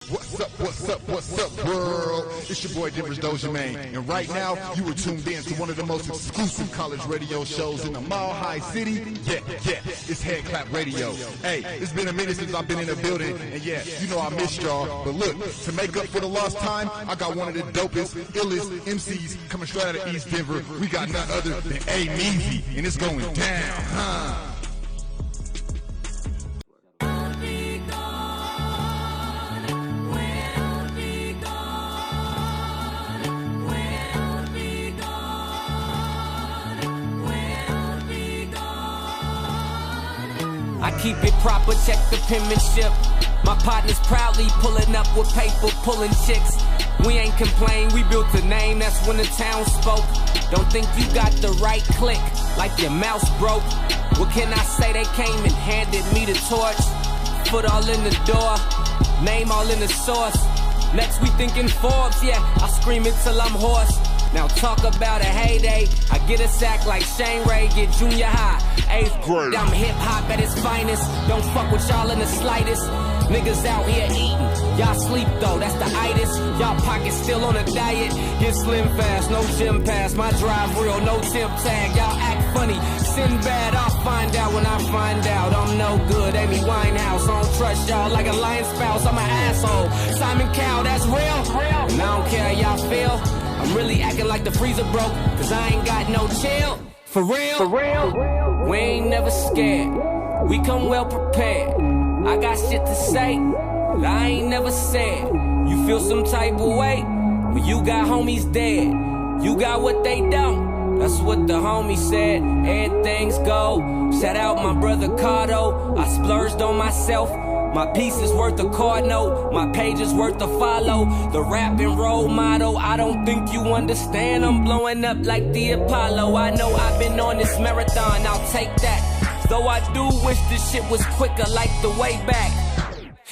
What's up, world? It's your boy Denver's Dojamain, and right now you are tuned in to one of the most exclusive college radio shows in the Mile High City. Yeah, it's Head-Klap Radio. Hey, it's been a minute since I've been in the building, and yeah, you know I missed y'all. But look, to make up for the lost time, I got one of the dopest, illest MCs coming straight out of East Denver. We got none other than A Meazy, and it's going down, huh? I keep it proper, check the penmanship. My partner's proudly pulling up with paper, pulling chicks. We ain't complain, we built a name, that's when the town spoke. Don't think you got the right click, like your mouse broke. What can I say, they came and handed me the torch. Foot all in the door, name all in the source. Next we thinking Forbes, yeah, I scream it till I'm hoarse. Now talk about a heyday, I get a sack like Shane Ray, get junior high, 8th grade. I'm hip-hop at its finest, don't fuck with y'all in the slightest. Niggas out here eating, y'all sleep though, that's the itis. Y'all pockets still on a diet, get slim fast, no gym pass. My drive real, no temp tag, y'all act funny, sin bad, I'll find out when I find out. I'm no good, Amy Winehouse, I don't trust y'all like a lion spouse, I'm an asshole. Simon Cowell, that's real, and I don't care how y'all feel. I'm really acting like the freezer broke, cause I ain't got no chill. For real, we ain't never scared, we come well prepared. I got shit to say that I ain't never said. You feel some type of way when you got homies dead. You got what they don't, that's what the homie said. Everything's gold, shout out my brother Cardo. I splurged on myself, my piece is worth a card note, my page is worth a follow. The rap and roll motto, I don't think you understand. I'm blowing up like the Apollo. I know I've been on this marathon, I'll take that. Though I do wish this shit was quicker like the way back.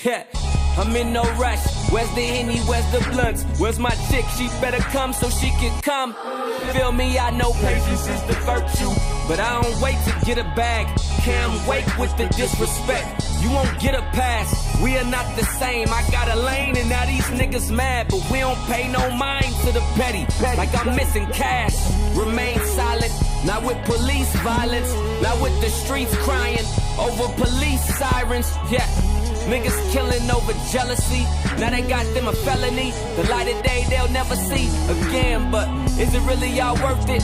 Yeah, I'm in no rush. Where's the Henny, where's the blunts? Where's my chick? She better come so she can come. Feel me, I know patience is the virtue, but I don't wait to get a bag. Can't wait with the disrespect. You won't get a pass, we are not the same. I got a lane and now these niggas mad, but we don't pay no mind to the petty. Like I'm missing cash, remain silent. Not with police violence, not with the streets crying over police sirens. Yeah, niggas killing over jealousy. Now they got them a felony. The light of day they'll never see again. But is it really all worth it?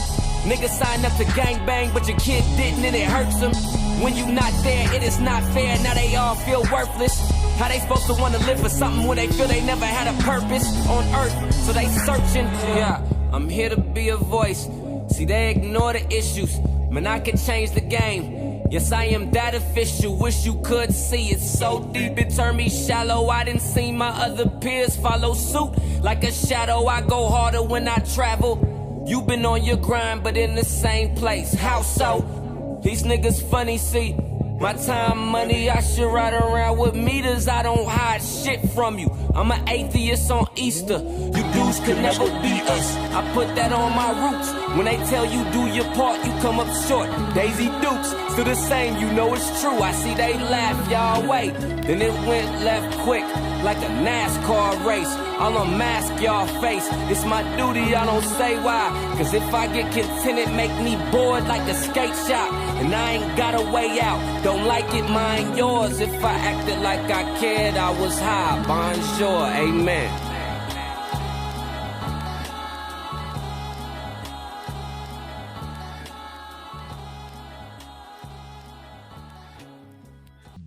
Niggas sign up to gangbang, but your kid didn't and it hurts them. When you not there, it is not fair. Now they all feel worthless. How they supposed to want to live for something when they feel they never had a purpose on earth? So they searching. Yeah, I'm here to be a voice. See, they ignore the issues. Man, I can change the game. Yes, I am that official. Wish you could see it so deep it turned me shallow. I didn't see my other peers follow suit like a shadow. I go harder when I travel. You been on your grind, but in the same place. How so? These niggas funny, see. My time, money, I should ride around with meters. I don't hide shit from you. I'm an atheist on Easter. You dudes could never beat us. I put that on my roots. When they tell you do your part, you come up short. Daisy Dukes, still the same, you know it's true. I see they laugh y'all way. Then it went left quick, like a NASCAR race. I'll unmask y'all face. It's my duty, I don't say why. Cause if I get contented, make me bored like a skate shop. And I ain't got a way out. Don't like it, mine yours. If I acted like I cared, I was high. Bonjour, amen.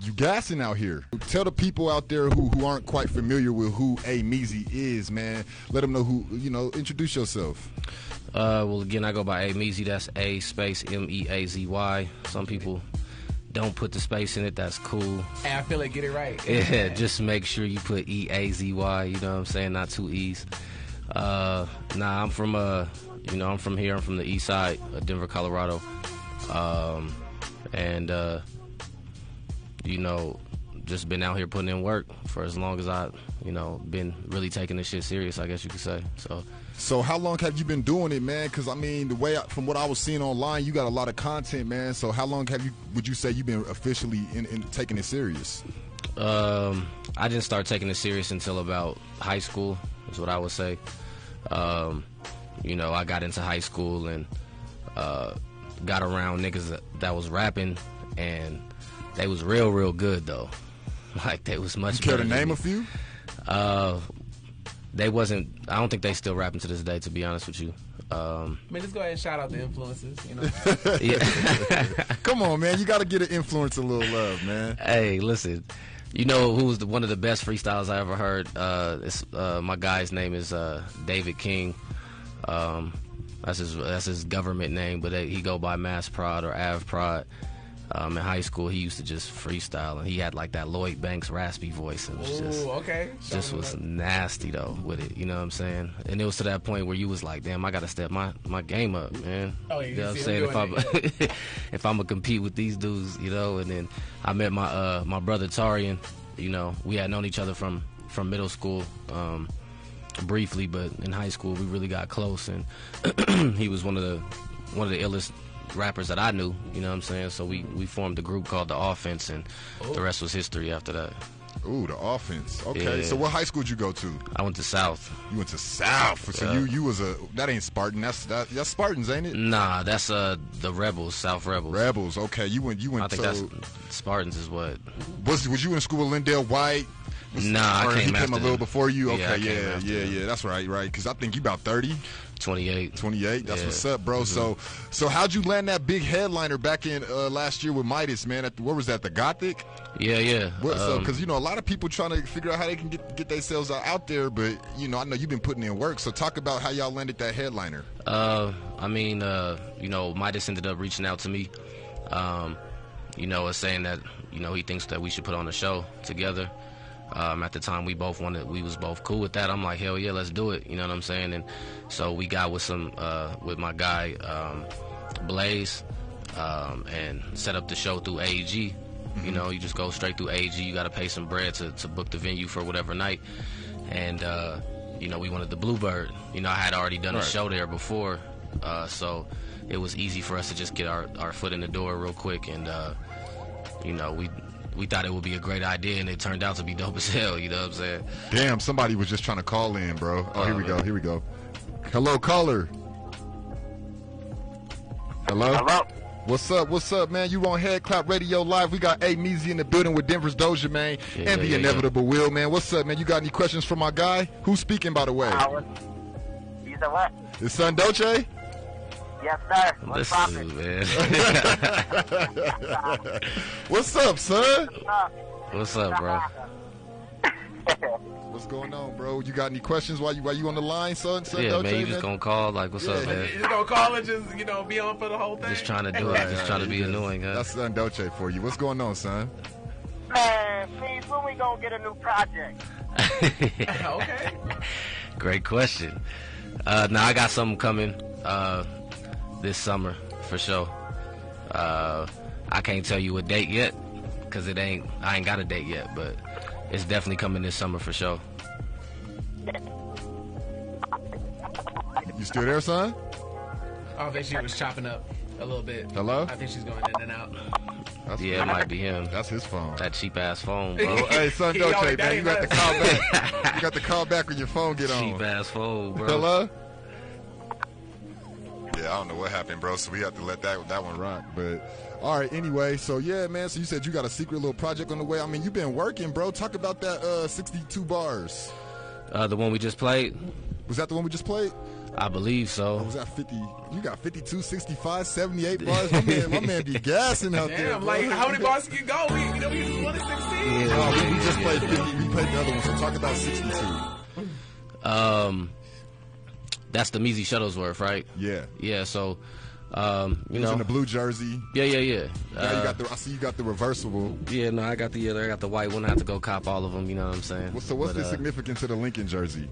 You gassing out here. Tell the people out there who aren't quite familiar with who A Meazy is, man. Let them know who, introduce yourself. Well, again, I go by A Meazy. That's A space M-E-A-Z-Y. Some people don't put the space in it. That's cool. Hey, I feel like get it right. Yeah, just make sure you put E-A-Z-Y. You know what I'm saying? Not two E's. I'm from I'm from here. I'm from the east side of Denver, Colorado. Just been out here putting in work for as long as I, been really taking this shit serious, I guess you could say. So how long have you been doing it, man? Because, from what I was seeing online, you got a lot of content, man. So how long would you say you've been officially in taking it serious? I didn't start taking it serious until about high school, is what I would say. You know, I got into high school and got around niggas that was rapping, and they was real good though. Like they was much. You care better to name than a few? They wasn't. I don't think they still rapping to this day, to be honest with you. Man, just go ahead and shout out the influences, you know. Yeah. Come on, man. You got to get an influence a little love, man. Hey, listen. You know who was one of the best freestyles I ever heard? My guy's name is David King. That's his government name, but he go by Mass Prod or Av Prod. In high school, he used to just freestyle, and he had like that Lloyd Banks raspy voice. And it was just was nasty though with it. You know what I'm saying? And it was to that point where you was like, damn, I gotta step my game up, man. Oh, yeah, you know what I'm saying? If I'm gonna compete with these dudes, you know. And then I met my brother Tarian. You know, we had known each other from middle school. Briefly, but in high school we really got close, and he was one of the illest rappers that I knew, you know what I'm saying? So we formed a group called The Offense, and the rest was history after that. Ooh, The Offense. Okay, Yeah. so what high school did you go to? I went to South. You went to South. So you was that ain't Spartan. That's Spartans, ain't it? Nah, that's the Rebels, South Rebels. Rebels. Okay, you went. I think that's Spartans is what. Was you in school with Lindell White? Nah, I came a little him. before you. Yeah, Okay, yeah. That's right. Because I think you about 30. 28. 28. That's Yeah. what's up, bro. Mm-hmm. So how'd you land that big headliner back in last year with Midas, man? What was that? The Gothic? Yeah. Because a lot of people trying to figure out how they can get themselves out there, but I know you've been putting in work. So talk about how y'all landed that headliner. Midas ended up reaching out to me. Saying that he thinks that we should put on a show together. At the time, we was both cool with that. I'm like, hell yeah, let's do it. You know what I'm saying? And so we got with with my guy Blaze, and set up the show through AEG. Mm-hmm. You know, you just go straight through AEG. You got to pay some bread to book the venue for whatever night. And we wanted the Bluebird. I had already done a show there before, so it was easy for us to just get our foot in the door real quick. And we thought it would be a great idea, and it turned out to be dope as hell, you know what I'm saying? Damn, somebody was just trying to call in, bro. Oh, here we go. Hello, caller. Hello? What's up, man? You on Head-Klap Radio Live. We got A Meazy in the building with Denver's Dojamain and The Inevitable Will, man. What's up, man? You got any questions for my guy? Who's speaking, by the way? You said what? Is son Doche? Yes, sir. What's Listen, man. What's up, son? What's up, bro? What's going on, bro? You got any questions while you on the line, son? Yeah, Doche, man, you just gonna call, like, what's up, man? You just gonna call and just, be on for the whole thing? Just trying to do it. Just trying to be annoying, huh? That's son Doche for you. What's going on, son? Man, please, when we gonna get a new project? Okay. Great question. Now I got something coming this summer for sure. I can't tell you a date yet because I ain't got a date yet, but it's definitely coming this summer for sure. You still there, son? I think she was chopping up a little bit. Hello? I think she's going in and out. It might be him. That's his phone. That cheap ass phone, bro. Hey, son Doche, man, you got to call back. You got to call back when your phone get on. Cheap ass phone, bro. Hello? Yeah, I don't know what happened, bro, so we have to let that one rock. But, all right, anyway, so, yeah, man, so you said you got a secret little project on the way. I mean, you've been working, bro. Talk about that 62 bars. The one we just played? Was that the one we just played? I believe so. Or was that 50? You got 52, 65, 78 bars? My man be gassing out there. Damn, like, how many bars can you go? We just wanted 16. Yeah, we just played 50. We played the other one, so talk about 62. That's the Meazy Shuttlesworth, right? Yeah. Yeah, so, He was in the blue jersey. Yeah. I see you got the reversible. Yeah, no, I got the white one. I have to go cop all of them, you know what I'm saying? So what's the significance of the Lincoln jersey?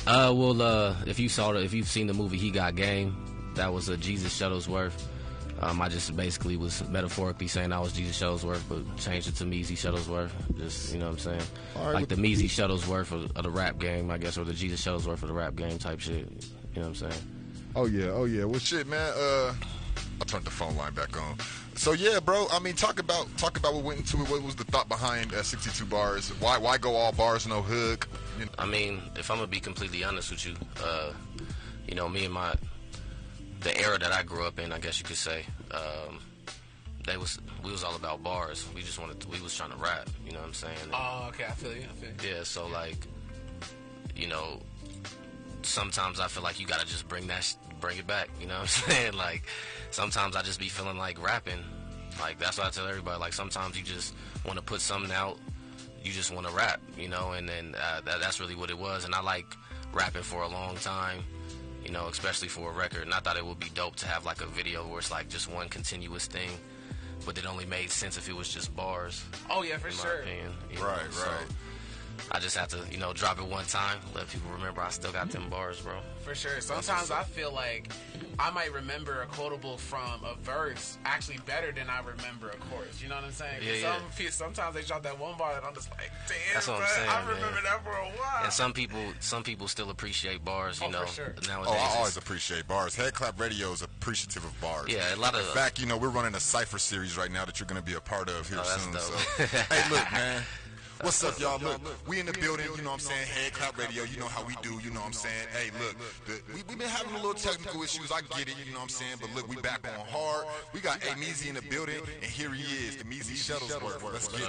If you've seen the movie He Got Game, that was a Jesus Shuttlesworth. I just basically was metaphorically saying I was Jesus Shuttlesworth, but changed it to Meazy Shuttlesworth. Just, you know what I'm saying? Right, like the Meazy Shuttlesworth of the rap game, I guess, or the Jesus Shuttlesworth of the rap game type shit. You know what I'm saying? Oh yeah. Well, shit, man. I turned the phone line back on. So yeah, bro. I mean, talk about what went into it. What was the thought behind 62 bars? Why go all bars, no hook? You know? I mean, if I'm gonna be completely honest with you, you know, me and the era that I grew up in, I guess you could say, we was all about bars. We was trying to rap. You know what I'm saying? And, oh, okay. I feel you. Yeah. So like, you know, sometimes I feel like you gotta just bring it back. You know what I'm saying? Like, sometimes I just be feeling like rapping. Like, that's what I tell everybody. Like, sometimes you just want to put something out. You just want to rap, you know, and then that's really what it was. And I like rapping for a long time, you know, especially for a record. And I thought it would be dope to have like a video where it's like just one continuous thing, but it only made sense if it was just bars. Oh yeah, for sure. Opinion, right. So I just have to, you know, drop it one time, let people remember I still got them bars, bro. For sure. Sometimes I feel like I might remember a quotable from a verse actually better than I remember a chorus. You know what I'm saying? Yeah. Sometimes they drop that one bar and I'm just like, damn, that's what bro, I'm saying, I remember that for a while. And some people still appreciate bars, you know. For sure. Nowadays, I always appreciate bars. Head-Klap Radio is appreciative of bars. Yeah, a lot of. In fact, you know, we're running a cypher series right now that you're going to be a part of here soon. Dope. So, hey, look, man. What's up, y'all? Look, we in the building, you know what I'm saying? Head-Klap Radio, you know how we do, you know what I'm saying? Hey, look, we've been having a little technical issues, I get it, you know what I'm saying? But look, we back on hard. We got A Meazy in the building, and here he is, the Meazy Shuttlesworth. Let's get it.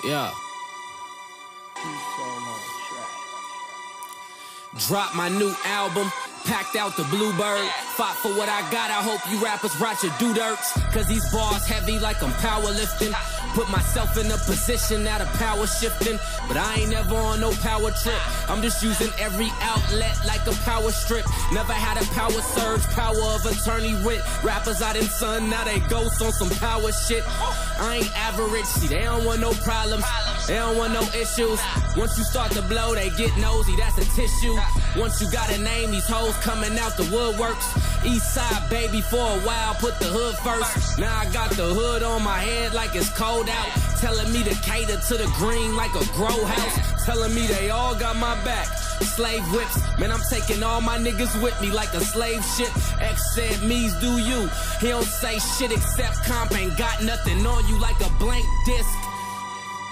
Yeah. Drop my new album, packed out the Bluebird. Fought for what I got, I hope you rappers brought your do-dirts. Cause these bars heavy like I'm powerlifting. Put myself in a position out of power shifting. But I ain't never on no power trip. I'm just using every outlet like a power strip. Never had a power surge, power of attorney writ. Rappers out in sun, now they ghosts on some power shit. I ain't average, see they don't want no problems. They don't want no issues. Once you start to blow, they get nosy, that's a tissue. Once you got a name, these hoes coming out the woodworks. East side baby for a while, put the hood first. Now I got the hood on my head like it's cold out. Telling me to cater to the green like a grow house. Telling me they all got my back. Slave whips, man, I'm taking all my niggas with me like a slave ship. X said, Meez, do you? He don't say shit except comp ain't got nothing on you like a blank disc.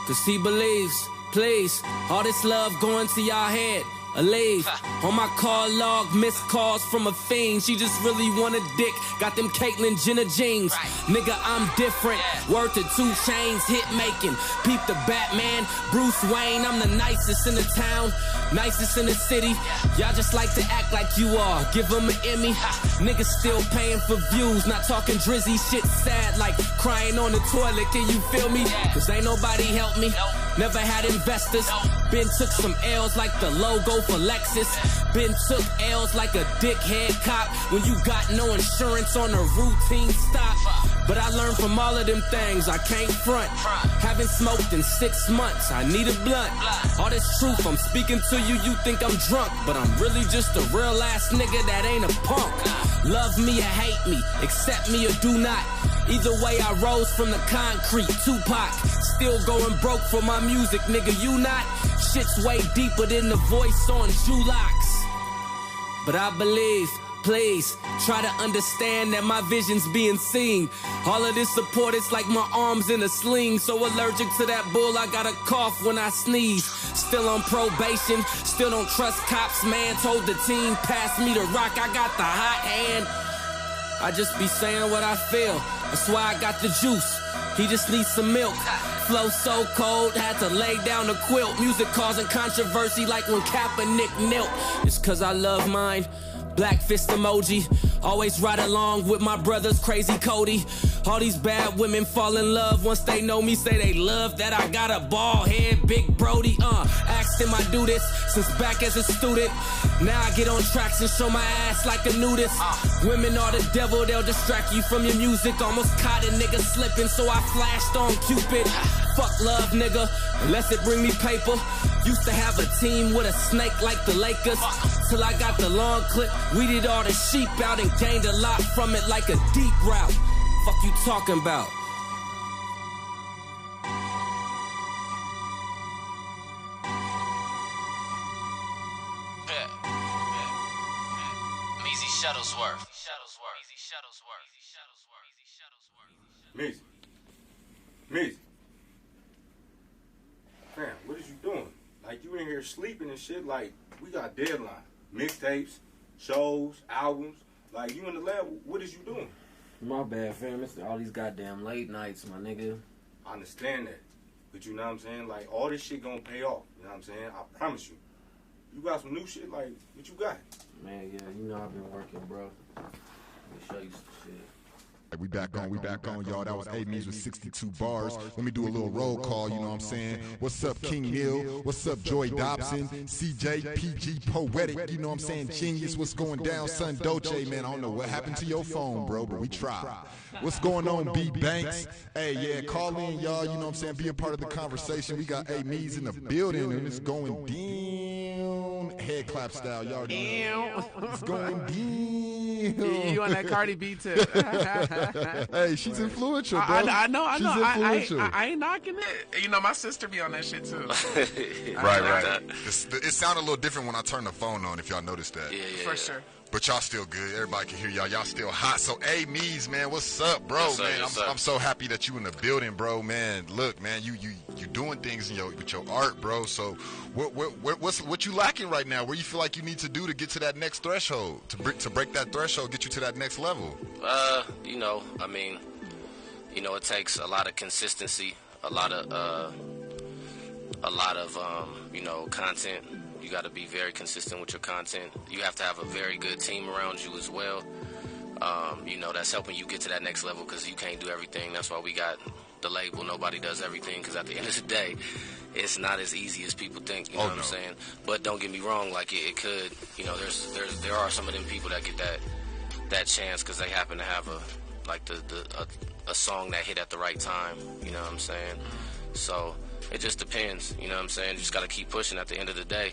Cause he believes, please, all this love going to y'all head. A leave. On my call log, missed calls from a fiend. She just really want a dick. Got them Caitlyn Jenner jeans. Nigga, I'm different. Word to 2 Chainz, hit making. Peep the Batman, Bruce Wayne. I'm the nicest in the town, nicest in the city. Y'all just like to act like you are. Give them an Emmy. Niggas still paying for views. Not talking drizzy shit sad like crying on the toilet. Can you feel me? Cause ain't nobody help me. Never had investors. Been took some L's like the logo for Lexus. Been took L's like a dickhead cop when you got no insurance on a routine stop. But I learned from all of them things, I can't front. Haven't smoked in 6 months, I need a blunt. All this truth I'm speaking to you, you think I'm drunk. But I'm really just a real ass nigga that ain't a punk. Love me or hate me, accept me or do not. Either way I rose from the concrete, Tupac. Still going broke for my music, nigga, you not? Shit's way deeper than the voice on Julax. But I believe, please, try to understand that my vision's being seen. All of this support, it's like my arms in a sling. So allergic to that bull, I got a cough when I sneeze. Still on probation, still don't trust cops, man. Told the team, pass me the rock, I got the hot hand. I just be saying what I feel, that's why I got the juice. He just needs some milk. Flow so cold, had to lay down the quilt. Music causing controversy like when Kaepernick knelt. It's cause I love mine. Black fist emoji. Always ride along with my brothers, Crazy Cody. All these bad women fall in love once they know me. Say they love that I got a bald head, Big Brody. Asked him I do this since back as a student. Now I get on tracks and show my ass like a nudist. Women are the devil, they'll distract you from your music. Almost caught a nigga slipping, so I flashed on Cupid. Fuck love, nigga, unless it bring me paper. Used to have a team with a snake like the Lakers. Till I got the long clip, weeded all the sheep out and gained a lot from it like a deep route. Fuck you talking about? Meazy Shuttlesworth. Meazy. Meazy. Fam, what is you doing? Like, you in here sleeping and shit. Like, we got deadline. Mixtapes, shows, albums. Like, you in the lab, what is you doing? My bad, fam. It's all these goddamn late nights, my nigga. I understand that. But you know what I'm saying? Like, all this shit gonna pay off. You know what I'm saying? I promise you. You got some new shit? Like, what you got? Man, yeah, you know I've been working, bro. Let me show you some shit. We back on, y'all. That was A Meazy with 62 bars. Let me do a little roll call, you know what I'm saying? What's up, King Neil? What's up, Joy Dobson? CJ, PG, Poetic, you know what I'm saying? Genius, what's going down? Son Doche, man, I don't know what happened to your phone, bro, but we tried. What's going on, B Banks? Hey, yeah, call in, y'all, you know what I'm saying? Be a part of the conversation. We got A Meazy in the building, and it's going down. Head-Klap style, y'all already know. It's going down. You on that Cardi B too? Hey, she's influential, bro. I know. She's influential. I ain't knocking it. You know, my sister be on that shit too. Right. It sounded a little different when I turned the phone on, if y'all noticed that. Yeah. For sure. But y'all still good. Everybody can hear y'all. Y'all still hot. So, A Meazy, man, what's up, bro? Yes, sir, man, yes, sir. I'm so happy that you in the building, bro. Man, look, man, you doing things with your art, bro. So, what you lacking right now? Where you feel like you need to do to get to that next threshold, to break that threshold, get you to that next level? You know, I mean, you know, it takes a lot of consistency, a lot of you know, content. You got to be very consistent with your content. You have to have a very good team around you as well. You know, that's helping you get to that next level because you can't do everything. That's why we got the label. Nobody does everything because at the end of the day, it's not as easy as people think. You know what I'm saying? But don't get me wrong. Like it could. You know, there are some of them people that get that chance because they happen to have a song that hit at the right time. You know what I'm saying? So it just depends. You know what I'm saying? You just got to keep pushing at the end of the day.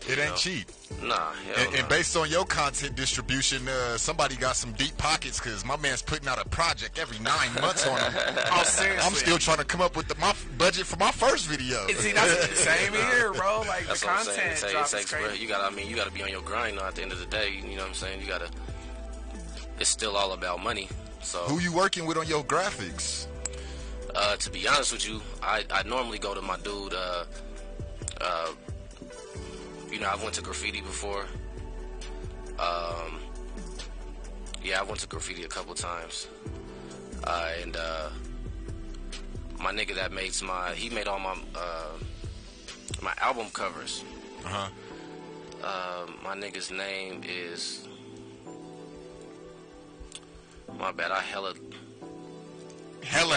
It ain't cheap. Nah. And based on your content distribution, somebody got some deep pockets because my man's putting out a project every 9 months on him. Oh, seriously? I'm still trying to come up with my budget for my first video. See, that's the same here, bro. Like, that's the what content I'm saying. drops It takes, crazy. bro, you gotta be on your grind though, at the end of the day. You know what I'm saying? It's still all about money. So who you working with on your graphics? To be honest with you, I normally go to my dude. You know, I've went to graffiti before. Yeah, I went to graffiti a couple times. And my nigga that makes he made all my album covers. My nigga's name is, my bad, I hella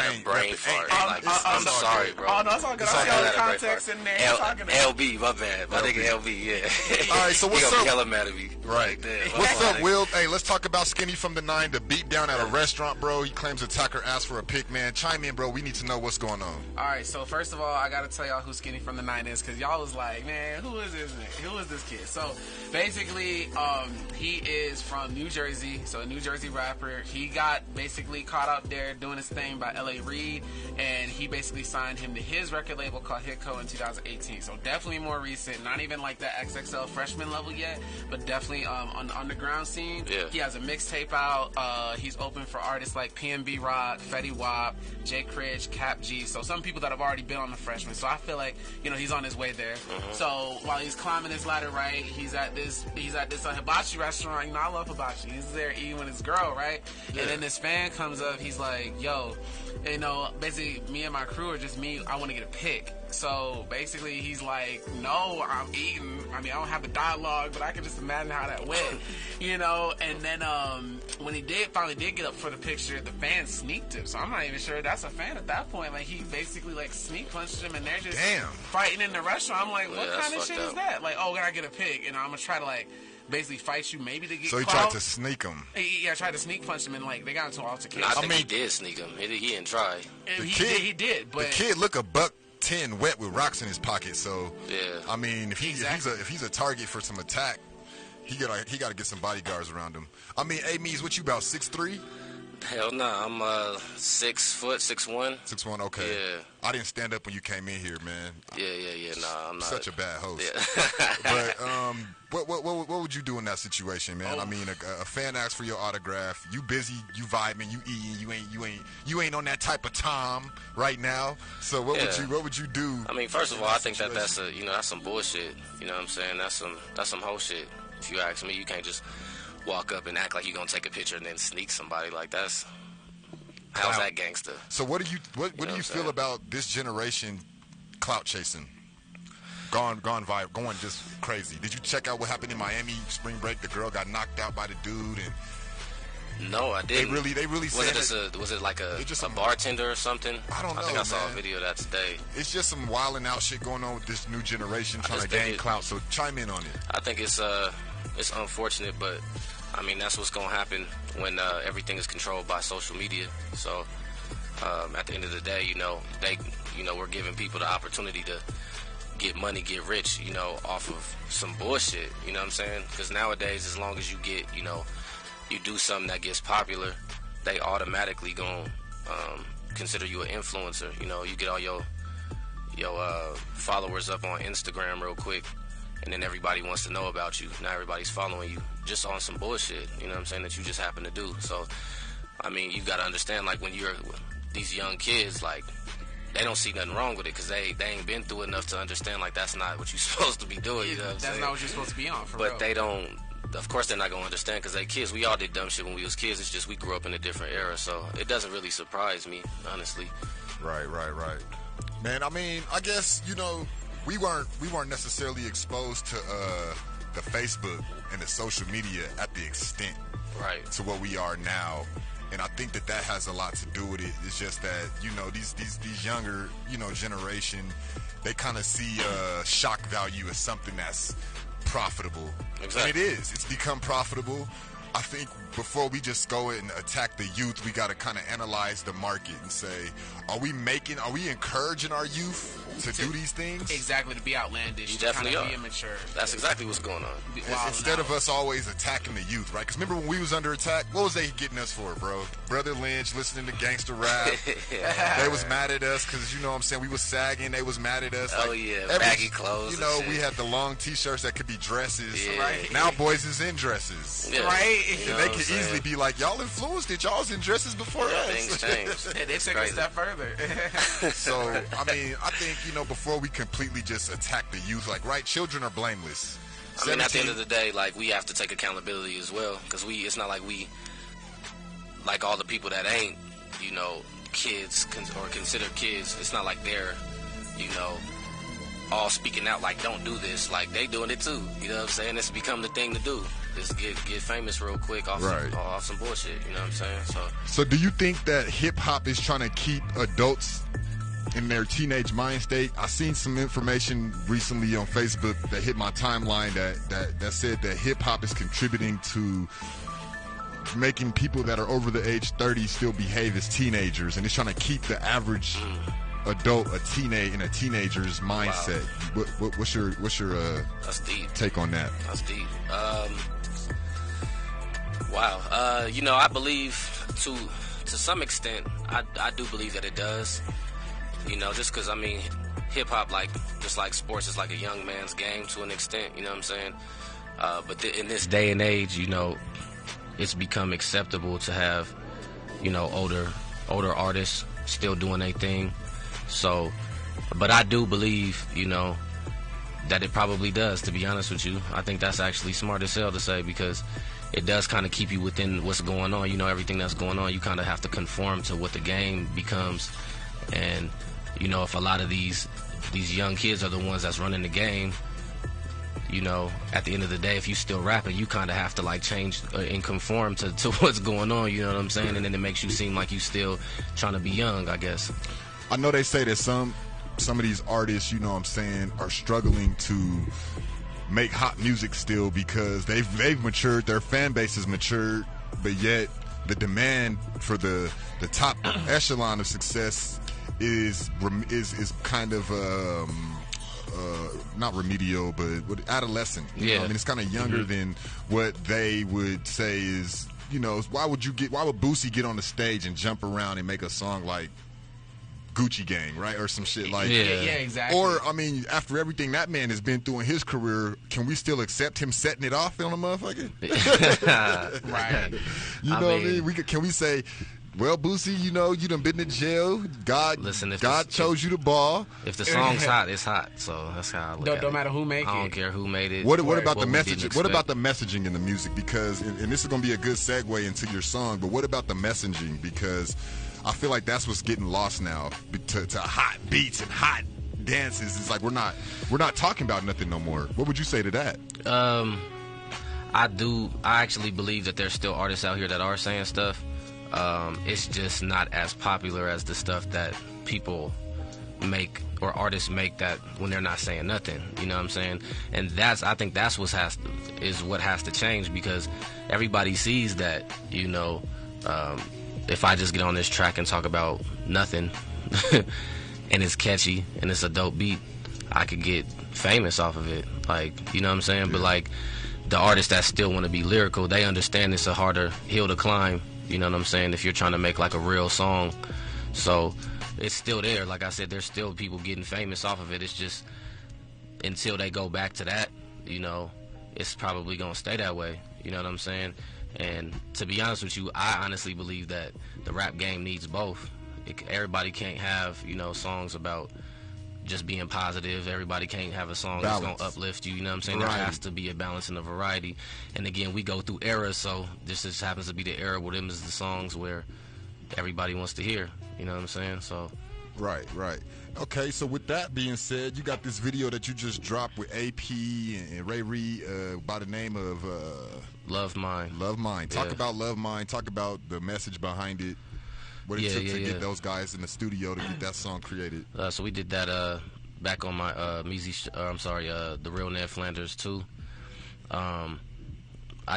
ain't brain fart. I'm sorry, bro. Oh, no, it's all good. I see all the context in there. LB, my bad. My nigga LB, yeah. All right, so what's he up? gonna be hella mad at me. Right. What's up, Will? Hey, let's talk about Skinny from the 9, the beat down at a restaurant, bro. He claims attacker asked for a pic, man. Chime in, bro. We need to know what's going on. All right, so first of all, I got to tell y'all who Skinny from the 9 is because y'all was like, man, who is this nigga? Who is this kid? So basically, he is from New Jersey, so a New Jersey rapper. He got basically caught out there doing his thing by L.A. Reid, and he basically signed him to his record label called Hkr in 2018. So definitely more recent, not even like that XXL freshman level yet, but definitely on the underground scene. Yeah. He has a mixtape out. He's open for artists like PNB Rock, Fetty Wap, Jay Critch, Cap G. So some people that have already been on the freshman. So I feel like, you know, he's on his way there. So while he's climbing this ladder, right, he's at this hibachi restaurant. You know, I love hibachi. He's there eating with his girl, right? Yeah. And then this fan comes up. He's like, yo, you know, basically me and my crew are just me. I want to get a pic. So basically he's like, no, I'm eating. I mean, I don't have the dialogue, but I can just imagine how that went, you know. And then when he finally did get up for the picture, the fan sneaked him. So I'm not even sure that's a fan at that point. Like, he basically like sneak punched him, and they're just fighting in the restaurant. I'm like, what kind of shit is that? Like, oh, can I get a pic? And I'm gonna try to like basically fight you maybe to get So he tried to sneak him. Yeah, tried to sneak punch him, and like they got into an altercation. I think he did sneak him. He didn't try. He did, but the kid look $110 wet with rocks in his pocket. So yeah, I mean, if he's a target for some attack, he got to get some bodyguards around him. I mean, A Meazy, what you about 6'3"? Hell no, I'm 6 foot, 6'1". 6'1", okay. Yeah. I didn't stand up when you came in here, man. Yeah. Nah, I'm not. Such a bad host. Yeah. But what would you do in that situation, man? I mean, a fan asks for your autograph. You busy, you vibing, you eating. You ain't on that type of time right now. So what would you do? I mean, first of all, I think that's some bullshit. You know what I'm saying? That's some whole shit. If you ask me, you can't just walk up and act like you're gonna take a picture and then sneak somebody. Like, how's that gangster? So what do you feel about this generation clout chasing? Gone vibe, going just crazy. Did you check out what happened in Miami spring break? The girl got knocked out by the dude, and no, I didn't. They really said was it like a bartender or something? I don't know. I think I saw a video of that today. It's just some wilding out shit going on with this new generation trying to gain clout. So chime in on it. I think it's unfortunate, but I mean, that's what's going to happen when everything is controlled by social media. So at the end of the day, we're giving people the opportunity to get money, get rich, off of some bullshit. You know what I'm saying? Because nowadays, as long as you get, you do something that gets popular, they automatically gonna consider you an influencer. You get all your followers up on Instagram real quick, and then everybody wants to know about you. Now everybody's following you just on some bullshit, you know what I'm saying, that you just happen to do. So, I mean, you got to understand, like, when you're these young kids, like, they don't see nothing wrong with it because they ain't been through enough to understand, like, that's not what you're supposed to be doing, you know what I'm saying? That's not what you're supposed to be on, for real. But they don't, of course they're not going to understand because they kids. We all did dumb shit when we was kids. It's just we grew up in a different era, so it doesn't really surprise me, honestly. Right. Man, I mean, I guess, we weren't necessarily exposed to the Facebook and the social media at the extent to what we are now. And I think that has a lot to do with it. It's just that, these younger, generation, they kind of see shock value as something that's profitable. Exactly. And it is. It's become profitable. I think before we just go and attack the youth, we got to kind of analyze the market and say, are we encouraging our youth to do these things? Exactly, to be outlandish. You definitely to are. Be immature. That's exactly what's going on. Instead of us always attacking the youth, right? Because remember when we was under attack, what was they getting us for, bro? Brother Lynch listening to gangster rap. They was mad at us because, what I'm saying, we was sagging. They was mad at us. Oh, yeah, baggy clothes. We had the long T-shirts that could be dresses. Yeah. Right. Now boys is in dresses. Yeah. Right. And they could easily be like, y'all influenced it. Y'all was in dresses before us. Things changed. They took a step further. So, I mean, I think, before we completely just attack the youth, like, right, children are blameless. I mean, at the end of the day, like, we have to take accountability as well, because it's not like we, like all the people that ain't, kids or considered kids, it's not like they're, all speaking out like, don't do this. Like, they doing it too. You know what I'm saying? It's become the thing to do. Just get famous real quick off some bullshit. You know what I'm saying? So do you think that hip-hop is trying to keep adults in their teenage mind state? I seen some information recently on Facebook that hit my timeline that said that hip-hop is contributing to making people that are over the age 30 still behave as teenagers, and it's trying to keep the average adult in a teenager's mindset. Wow. What's your That's deep. take on that? That's deep. Wow. I believe to some extent, I do believe that it does. Just because, I mean, hip-hop, just like sports, is like a young man's game to an extent, you know what I'm saying? But in this day and age, it's become acceptable to have, older artists still doing their thing. So, but I do believe, that it probably does, to be honest with you. I think that's actually smart as hell to say, because it does kind of keep you within what's going on. Everything that's going on, you kind of have to conform to what the game becomes. And, if a lot of these young kids are the ones that's running the game, at the end of the day, if you still rapping, you kind of have to change and conform to what's going on, you know what I'm saying? And then it makes you seem like you still trying to be young, I guess. I know they say that some of these artists, are struggling to make hot music still because they've matured, their fan base has matured, but yet the demand for the top echelon of success is kind of not remedial, but adolescent. I mean, it's kind of younger than what they would say is you know, why would Boosie get on the stage and jump around and make a song like Gucci Gang, right, or some shit like yeah, exactly. Or I mean, after everything that man has been through in his career, can we still accept him setting it off on a motherfucker? Right. You know what I mean? Can we say, well, Boosie, you know, you done been to jail. God chose you to ball. If the song's hot, it's hot. So that's how I look at it. Don't matter who made it. I don't care who made it. What about the message? What about the messaging in the music? Because, and this is going to be a good segue into your song, but what about the messaging? Because I feel like that's what's getting lost now to hot beats and hot dances. It's like we're not talking about nothing no more. What would you say to that? I actually believe that there's still artists out here that are saying stuff. It's just not as popular as the stuff that people make or artists make that when they're not saying nothing. You know what I'm saying? And I think that's what has to change, because everybody sees that, you know, if I just get on this track and talk about nothing and it's catchy and it's a dope beat, I could get famous off of it. Like, you know what I'm saying? Yeah. But like the artists that still want to be lyrical, they understand it's a harder hill to climb. You know what I'm saying? If you're trying to make like a real song. So it's still there. Like I said, there's still people getting famous off of it. It's just until they go back to that, you know, it's probably going to stay that way. You know what I'm saying? And to be honest with you, I honestly believe that the rap game needs both. Everybody can't have, you know, songs about just being positive. Everybody can't have a song that's going to uplift you. You know what I'm saying? Variety. There has to be a balance and a variety. And again, we go through eras, so this just happens to be the era where them is the songs where everybody wants to hear. You know what I'm saying? So. Right. Okay, so with that being said, you got this video that you just dropped with AP and Ray Reed by the name of Love Mine. Love Mine. Talk about Love Mine. Talk about the message behind it. What it took to get those guys in the studio to get that song created. So we did that back on my Meazy, the Real Ned Flanders too. I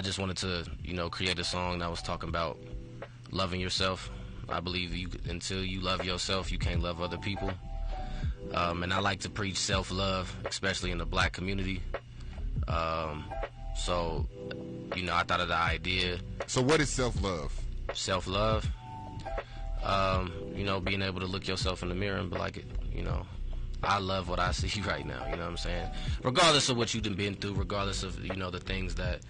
just wanted to, you know, create a song that was talking about loving yourself. I believe until you love yourself, you can't love other people. And I like to preach self-love, especially in the black community. So, you know, I thought of the idea. So what is self-love? Self-love, you know, being able to look yourself in the mirror and be like, you know, I love what I see right now. You know what I'm saying? Regardless of what you've been through, regardless of, you know, the things that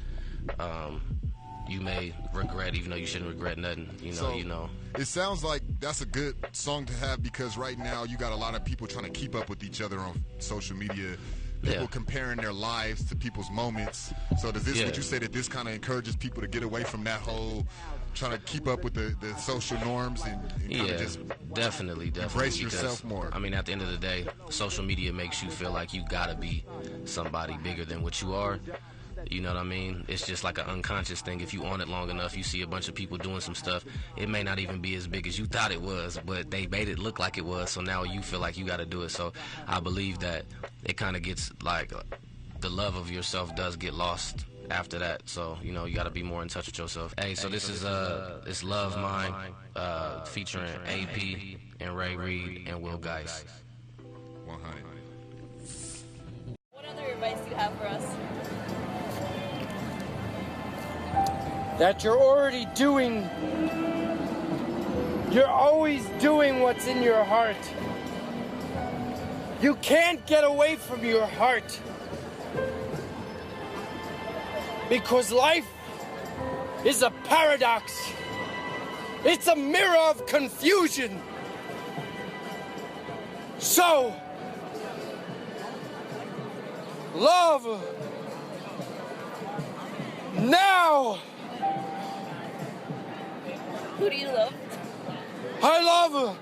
you may regret, even though you shouldn't regret nothing. You know. It sounds like that's a good song to have, because right now you got a lot of people trying to keep up with each other on social media. People comparing their lives to people's moments. So does this, would you say that this kind of encourages people to get away from that whole trying to keep up with the social norms and kind of just definitely embrace yourself more? I mean, at the end of the day, social media makes you feel like you gotta be somebody bigger than what you are. You know what I mean? It's just like an unconscious thing. If you on it long enough, you see a bunch of people doing some stuff. It may not even be as big as you thought it was, but they made it look like it was, so now you feel like you got to do it. So I believe that it kind of gets like the love of yourself does get lost after that. So, you know, you got to be more in touch with yourself. Hey, so this is it's Love Mine featuring AP and Ray Reed and Will Geist. 100. What other advice do you have for us? That you're already doing, you're always doing what's in your heart. You can't get away from your heart. Because life is a paradox. It's a mirror of confusion. So, love now. Who do you love? I love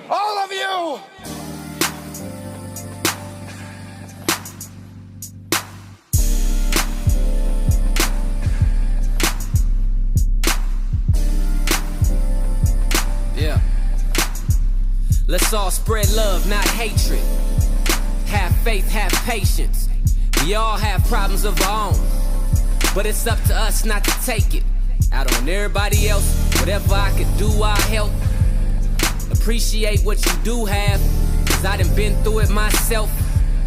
all of you! Yeah. Let's all spread love, not hatred. Have faith, have patience. We all have problems of our own, but it's up to us not to take it out on everybody else. Whatever I could do, I'll help. Appreciate what you do have, cause I done been through it myself.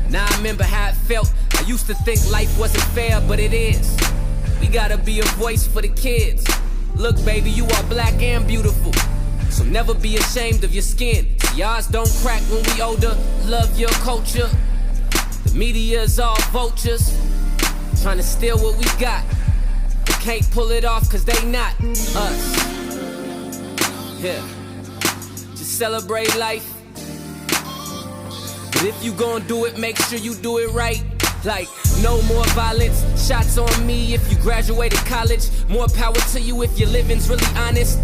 Now I remember how it felt. I used to think life wasn't fair, but it is. We gotta be a voice for the kids. Look, baby, you are black and beautiful, so never be ashamed of your skin. See, ours don't crack when we older. Love your culture. The media's all vultures, trying to steal what we got. They can't pull it off cause they not us. Yeah, just celebrate life. But if you gon' do it, make sure you do it right. Like, no more violence, shots on me if you graduated college. More power to you if your living's really honest,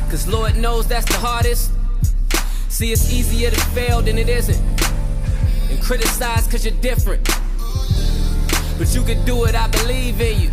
cause Lord knows that's the hardest. See, it's easier to fail than it isn't, and criticize cause you're different. But you can do it, I believe in you.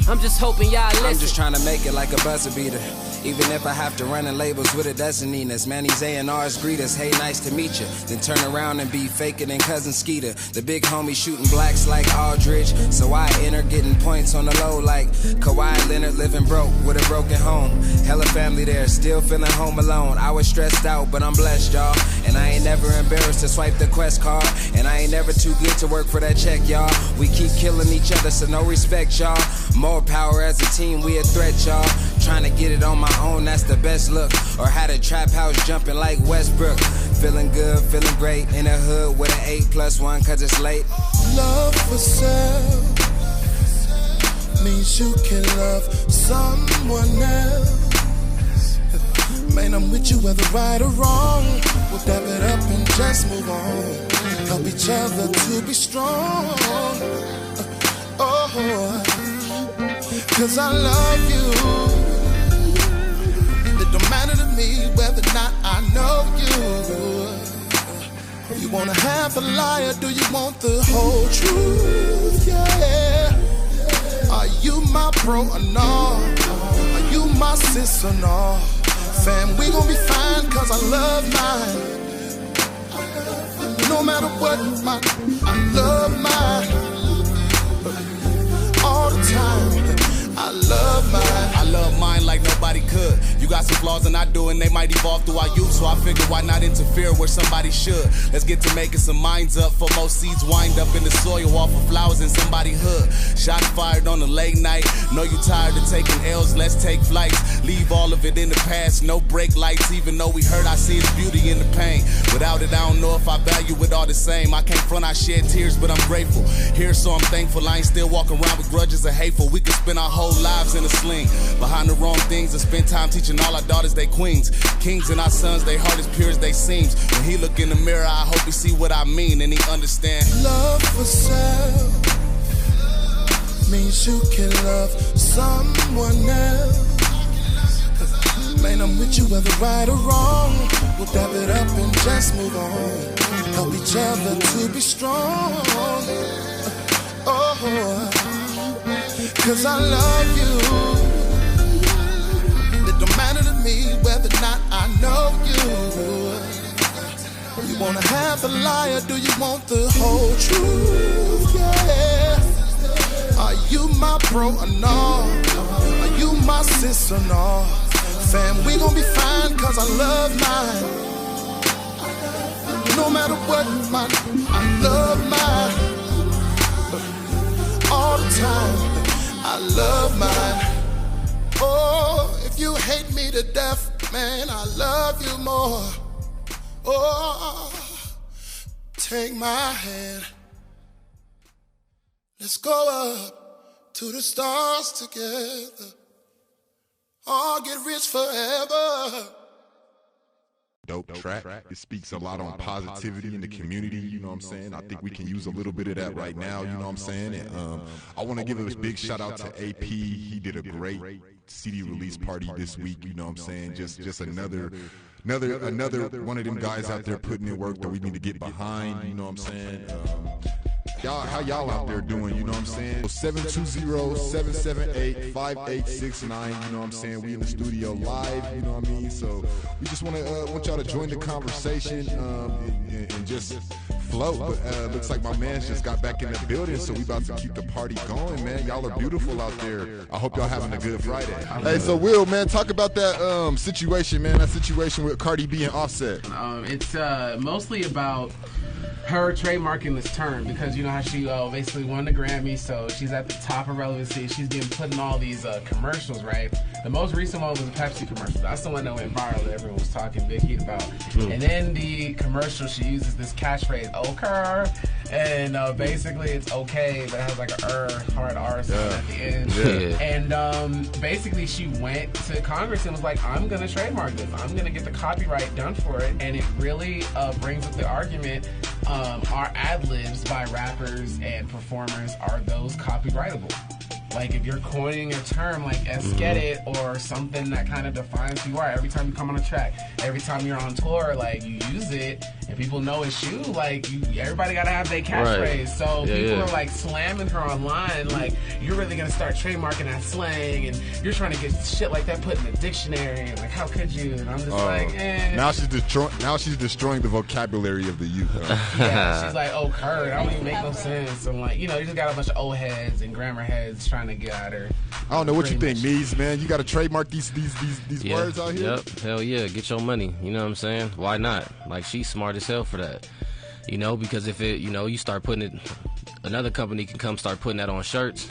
I'm just hoping y'all listen. I'm just trying to make it like a buzzer beater, even if I have to run in labels with a dozen Ninas. Man, these A&Rs greet us, hey, nice to meet you. Then turn around and be faker than Cousin Skeeter. The big homie shooting blacks like Aldridge, so I enter getting points on the low like Kawhi Leonard living broke with a broken home. Hella family there, still feeling home alone. I was stressed out, but I'm blessed, y'all. And I ain't never embarrassed to swipe the Quest card. And I ain't never too good to work for that check, y'all. We keep killing each other, so no respect, y'all. More power as a team, we a threat, y'all. Trying to get it on my own, that's the best look. Or had a trap house jumping like Westbrook. Feeling good, feeling great in the hood with an 8+1 cause it's late. Love for sale means you can love someone else. Man, I'm with you whether right or wrong. We'll dab it up and just move on. Help each other to be strong. Cause I love you. It don't matter to me whether or not I know you. You wanna have the lie or do you want the whole truth? Yeah. Are you my bro or no? Are you my sis or no? Fam, we gon' be fine cause I love mine. No matter what, I love mine. All the time, I love mine. I love mine like nobody could. You got some flaws and I do, and they might evolve through our youth. So I figured why not interfere where somebody should. Let's get to making some minds up for most seeds wind up in the soil off of flowers in somebody's hood. Shot fired on a late night. Know you tired of taking L's, let's take flights. Leave all of it in the past, no brake lights. Even though we hurt, I see its beauty in the pain. Without it, I don't know if I value it all the same. I can't front, I shed tears, but I'm grateful. Here, so I'm thankful. I ain't still walking around with grudges or hateful. We could spend our whole lives in a sling behind the wrong things and spend time teaching all our daughters they queens. Kings and our sons, they heart as pure as they seems. When he look in the mirror, I hope he see what I mean and he understand. Love for sale means you can love someone else. Man, I'm with you whether right or wrong. We'll dab it up and just move on. Help each other to be strong. Cause I love you. It don't matter to me whether or not I know you. You wanna have the lie or do you want the whole truth? Yeah. Are you my bro or no? Are you my sis or no? Fam, we gon' be fine cause I love mine. No matter what, I love mine. All the time, I love mine. Oh, if you hate me to death, man, I love you more. Oh, take my hand. Let's go up to the stars together. Oh, get rich forever. Dope track. It speaks a lot on positivity in the community, you know what I'm saying? I think we can use a little bit of that right now, you know what I'm saying? And I want to give a big shout out to AP. He did a great CD release party this week, you know what I'm saying? Just another one of them guys out there putting in work that we need to get behind, you know what I'm saying? How y'all out there doing, you know what I'm saying? 720-778-5869, you know what I'm saying? We in the studio live, you know what I mean? So we just want y'all to join the conversation and just float. But looks like my man's just got back in the building, so we about to keep the party going, man. Y'all are beautiful out there. I hope y'all having a good Friday. Hey, so Will, man, talk about that situation, man, that situation with Cardi B and Offset. It's mostly about her trademarking this term, because you know how she basically won the Grammy, so she's at the top of relevancy. She's getting put in all these commercials, right? The most recent one was a Pepsi commercial. That's the one that went viral that everyone was talking big heat about. And then the commercial, she uses this catchphrase, Hkr, and basically it's okay, but it has like a hard R sound at the end. And basically she went to Congress and was like, I'm gonna trademark this. I'm gonna get the copyright done for it. And it really brings up the argument, are ad-libs by rappers and performers, are those copyrightable? Like, if you're coining a term like "esquete" or something that kind of defines who you are, every time you come on a track, every time you're on tour, like, you use it and people know it's you, like, everybody gotta have their catchphrase. So people are like slamming her online, like, you're really gonna start trademarking that slang and you're trying to get shit like that put in the dictionary, and like, how could you? And I'm just like, Now she's destroying the vocabulary of the youth. Yeah, she's like, Hkr, that don't even make no sense. And like, you know, you just got a bunch of old heads and grammar heads trying to get at her. I don't know what you think, Meazy, man. You got to trademark these words out here. Yep, hell yeah, get your money. You know what I'm saying? Why not? Like, she's smart as hell for that. You know, because if it, you know, you start putting it, another company can come start putting that on shirts.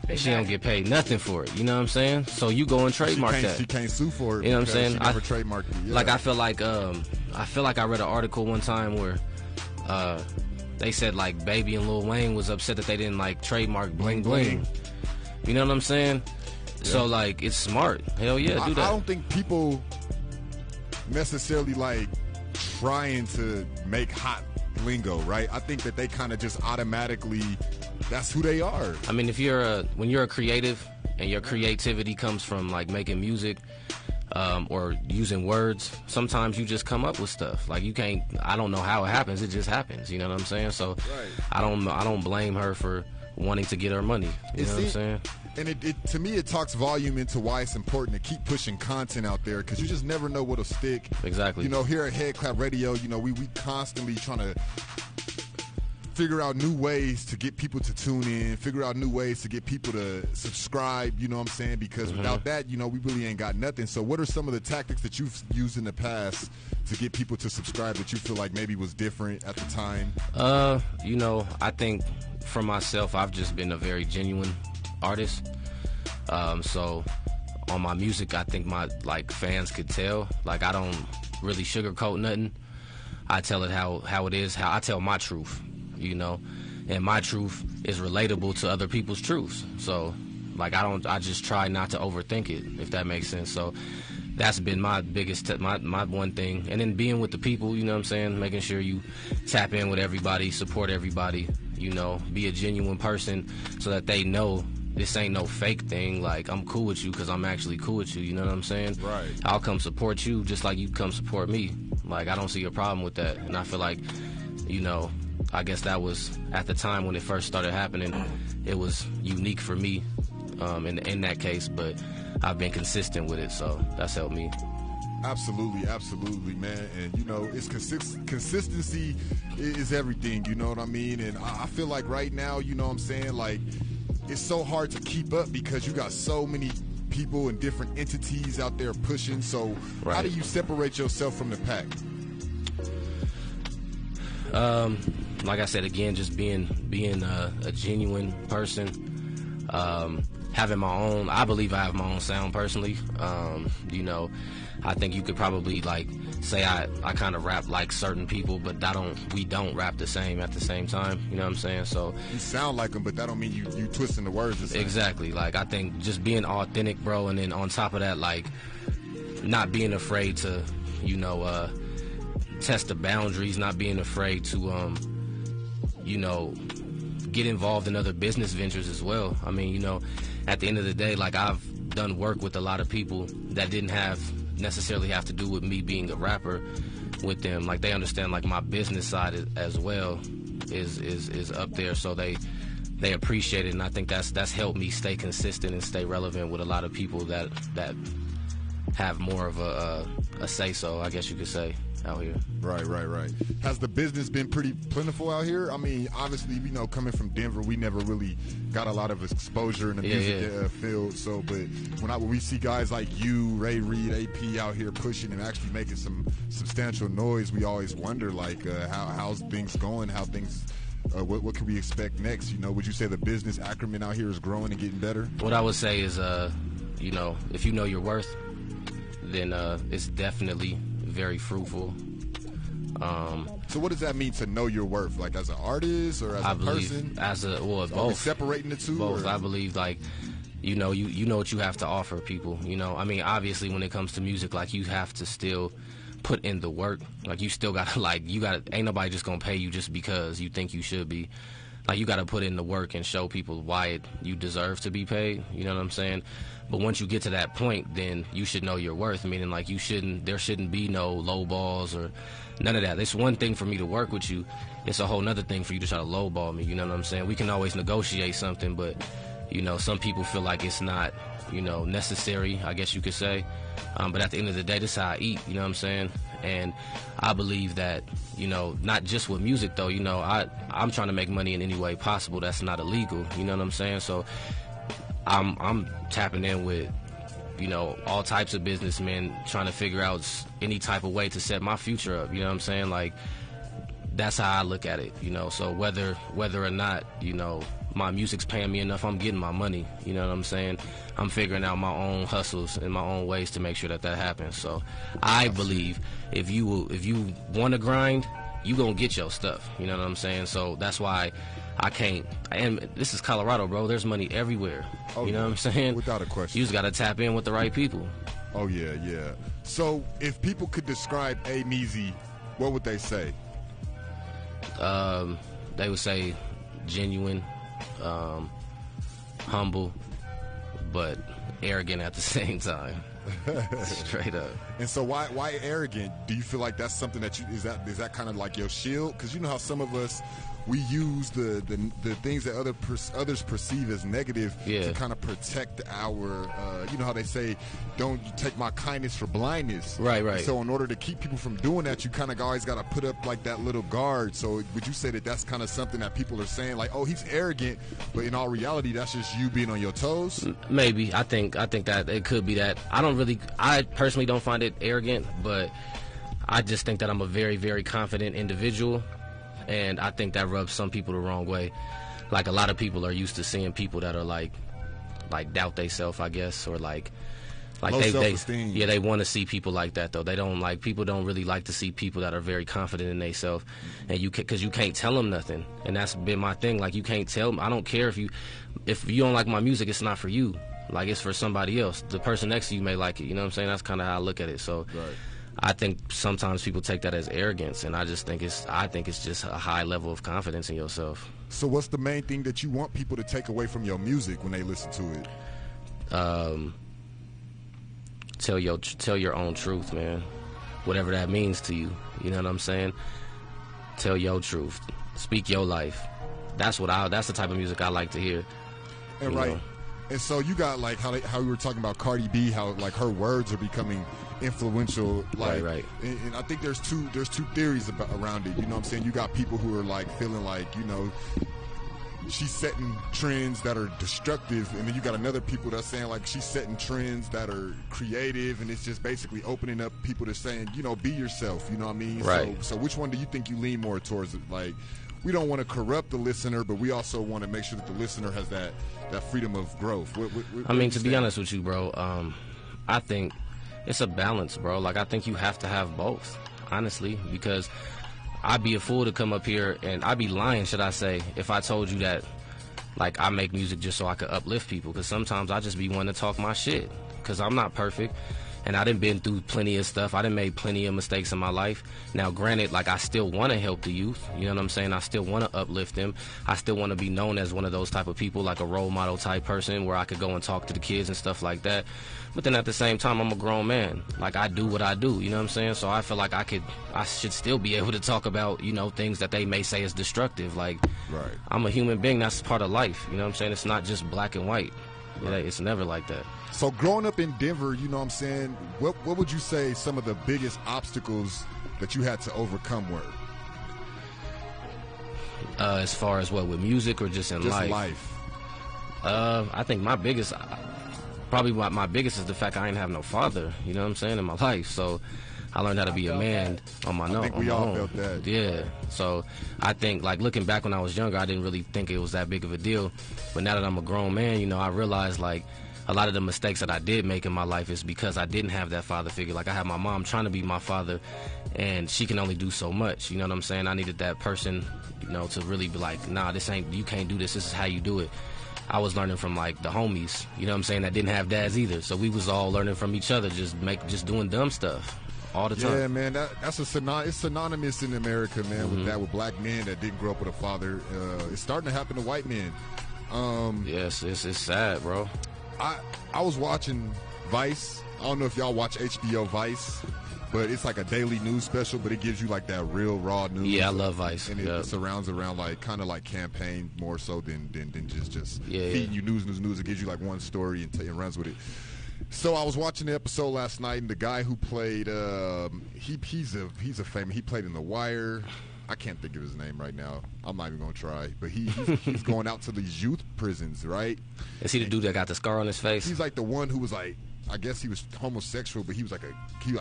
And she don't get paid nothing for it. You know what I'm saying? So you go and trademark that. She can't sue for it. You know what I'm saying? She never trademarked it. Yeah. Like, I feel like I read an article one time where they said like Baby and Lil Wayne was upset that they didn't like trademark bling bling. You know what I'm saying? Yeah. So like, it's smart. Hell yeah, do that. I don't think people necessarily like trying to make hot lingo, right? I think that they kind of just automatically, that's who they are. I mean, when you're a creative and your creativity comes from like making music or using words, sometimes you just come up with stuff. Like, you can't, I don't know how it happens, it just happens. You know what I'm saying? So I don't blame her for wanting to get her money. You know what I'm saying? And it to me, it talks volume into why it's important to keep pushing content out there, because you just never know what'll stick. Exactly. You know, here at HeadKlap Radio, you know, we constantly trying to figure out new ways to get people to tune in, figure out new ways to get people to subscribe, you know what I'm saying? Because without that, you know, we really ain't got nothing. So what are some of the tactics that you've used in the past to get people to subscribe that you feel like maybe was different at the time? You know, I think for myself, I've just been a very genuine artist. So on my music, I think my like fans could tell. Like, I don't really sugarcoat nothing. I tell it how it is, how I tell my truth, you know, and my truth is relatable to other people's truths. So like, I just try not to overthink it, if that makes sense. So that's been my biggest, my one thing. And then being with the people, you know what I'm saying, making sure you tap in with everybody, support everybody, you know, be a genuine person so that they know this ain't no fake thing. Like, I'm cool with you because I'm actually cool with you, you know what I'm saying? Right. I'll come support you just like you come support me. Like, I don't see a problem with that. And I feel like, you know, I guess that was at the time when it first started happening, it was unique for me in that case, but I've been consistent with it, so that's helped me. Absolutely, man. And you know, it's consistency is everything, you know what I mean? And I feel like right now, you know what I'm saying, like, it's so hard to keep up because you got so many people and different entities out there pushing. So how do you separate yourself from the pack? Like I said, again, just being a genuine person, having my own, I believe I have my own sound personally. You know, I think you could probably like say I kind of rap like certain people, but we don't rap the same at the same time. You know what I'm saying? So you sound like them, but that don't mean you twisting the words the same. Exactly. Like, I think just being authentic, bro, and then on top of that, like, not being afraid to, you know, test the boundaries, not being afraid to, you know, get involved in other business ventures as well. I mean, you know, at the end of the day, like, I've done work with a lot of people that didn't necessarily have to do with me being a rapper with them. Like, they understand, like, my business side as well is up there, so they appreciate it, and I think that's helped me stay consistent and stay relevant with a lot of people that have more of a say-so, I guess you could say. out here. Right. Has the business been pretty plentiful out here? I mean, obviously, you know, coming from Denver, we never really got a lot of exposure in the music field. So, but when we see guys like you, Ray Reed, AP out here pushing and actually making some substantial noise, we always wonder, like, how's things going? How things, what can we expect next? You know, would you say the business acumen out here is growing and getting better? What I would say is, you know, if you know your worth, then it's definitely very fruitful. So what does that mean to know your worth? Like as an artist or as a person? Both. Separating the two? Both. Or? I believe, like, you know what you have to offer people. You know, I mean, obviously when it comes to music, like, you have to still put in the work. Like, you still gotta, like, ain't nobody just gonna pay you just because you think you should be. Like, you gotta put in the work and show people why you deserve to be paid. You know what I'm saying? But once you get to that point, then you should know your worth. Meaning, like, there shouldn't be no low balls or none of that. It's one thing for me to work with you. It's a whole nother thing for you to try to lowball me. You know what I'm saying? We can always negotiate something, but, you know, some people feel like it's not, you know, necessary, I guess you could say. But at the end of the day, this is how I eat. You know what I'm saying? And I believe that, you know, not just with music, though. You know, I'm trying to make money in any way possible that's not illegal. You know what I'm saying? So I'm tapping in with, you know, all types of businessmen, trying to figure out any type of way to set my future up. You know what I'm saying? Like, that's how I look at it, you know. So whether or not, you know, my music's paying me enough, I'm getting my money. You know what I'm saying? I'm figuring out my own hustles and my own ways to make sure that happens. So I believe if you want to grind, you gonna get your stuff. You know what I'm saying? So that's why I can't. And this is Colorado, bro. There's money everywhere. Oh, you know what I'm saying? Without a question. You just gotta tap in with the right people. Oh yeah. So if people could describe A Meazy, what would they say? They would say genuine, humble, but arrogant at the same time. Straight up. And so why arrogant? Do you feel like that's something that is that kind of like your shield? Because you know how some of us, we use the things that others perceive as negative to kind of protect our, you know how they say, don't take my kindness for blindness. Right. So in order to keep people from doing that, you kind of always got to put up like that little guard. So would you say that that's kind of something that people are saying, like, oh, he's arrogant, but in all reality, that's just you being on your toes? Maybe. I think that it could be that. I personally don't find it arrogant, but I just think that I'm a very, very confident individual. And I think that rubs some people the wrong way. Like, a lot of people are used to seeing people that are like doubt theyself, I guess, or like self-esteem. They want to see people like that, though. They don't like, people don't really like to see people that are very confident in themselves, and because you can't tell them nothing. And that's been my thing. Like, you can't tell them. I don't care if you don't like my music, it's not for you. Like, it's for somebody else. The person next to you may like it. You know what I'm saying? That's kind of how I look at it. So. Right. I think sometimes people take that as arrogance, and I think it's just a high level of confidence in yourself. So what's the main thing that you want people to take away from your music when they listen to it? Tell your own truth, man. Whatever that means to you. You know what I'm saying? Tell your truth. Speak your life. That's the type of music I like to hear. And right. Know? And so you got like how we were talking about Cardi B, how like her words are becoming influential, like, right. And I think there's two theories around it. You know what I'm saying? You got people who are like feeling like, you know, she's setting trends that are destructive, and then you got another people that's saying like she's setting trends that are creative, and it's just basically opening up people to saying, you know, be yourself. You know what I mean? Right. So which one do you think you lean more towards? Like, we don't want to corrupt the listener, but we also want to make sure that the listener has that freedom of growth. I mean, to be honest with you, bro, I think it's a balance, bro. Like, I think you have to have both, honestly, because I'd be a fool to come up here, and I'd be lying, should I say, if I told you that, like, I make music just so I could uplift people, because sometimes I just be wanting to talk my shit, because I'm not perfect. And I done been through plenty of stuff. I done made plenty of mistakes in my life. Now, granted, like, I still want to help the youth. You know what I'm saying? I still want to uplift them. I still want to be known as one of those type of people, like a role model type person where I could go and talk to the kids and stuff like that. But then at the same time, I'm a grown man. Like, I do what I do. You know what I'm saying? So I feel like I should still be able to talk about, you know, things that they may say is destructive. Like, right. I'm a human being. That's part of life. You know what I'm saying? It's not just black and white. Right. It's never like that. So growing up in Denver, you know what I'm saying, what would you say some of the biggest obstacles that you had to overcome were? As far as what, with music or just in life? Life. I think my biggest, probably my biggest is the fact I ain't have no father, you know what I'm saying, in my life. So I learned how to be a man on my own. I think we all felt that. Yeah. So I think, like, looking back when I was younger, I didn't really think it was that big of a deal. But now that I'm a grown man, you know, I realize, like, a lot of the mistakes that I did make in my life is because I didn't have that father figure. Like, I had my mom trying to be my father, and she can only do so much. You know what I'm saying? I needed that person, you know, to really be like, nah, you can't do this. This is how you do it. I was learning from, like, the homies, you know what I'm saying, that didn't have dads either. So we was all learning from each other, just doing dumb stuff all the time. Yeah, man, it's synonymous in America, man, with that, with black men that didn't grow up with a father. It's starting to happen to white men. Yes, it's sad, bro. I was watching Vice. I don't know if y'all watch HBO Vice, but it's like a daily news special, but it gives you like that real raw news. Yeah, I love Vice. And it surrounds around like kind of like campaign more so than just feeding you news. It gives you like one story and runs with it. So I was watching the episode last night, and the guy who played he's a famous. He played in The Wire. I can't think of his name right now. I'm not even gonna try. But he's going out to these youth prisons, right? Is he the dude that got the scar on his face? He's like the one who was like, I guess he was homosexual, but he was like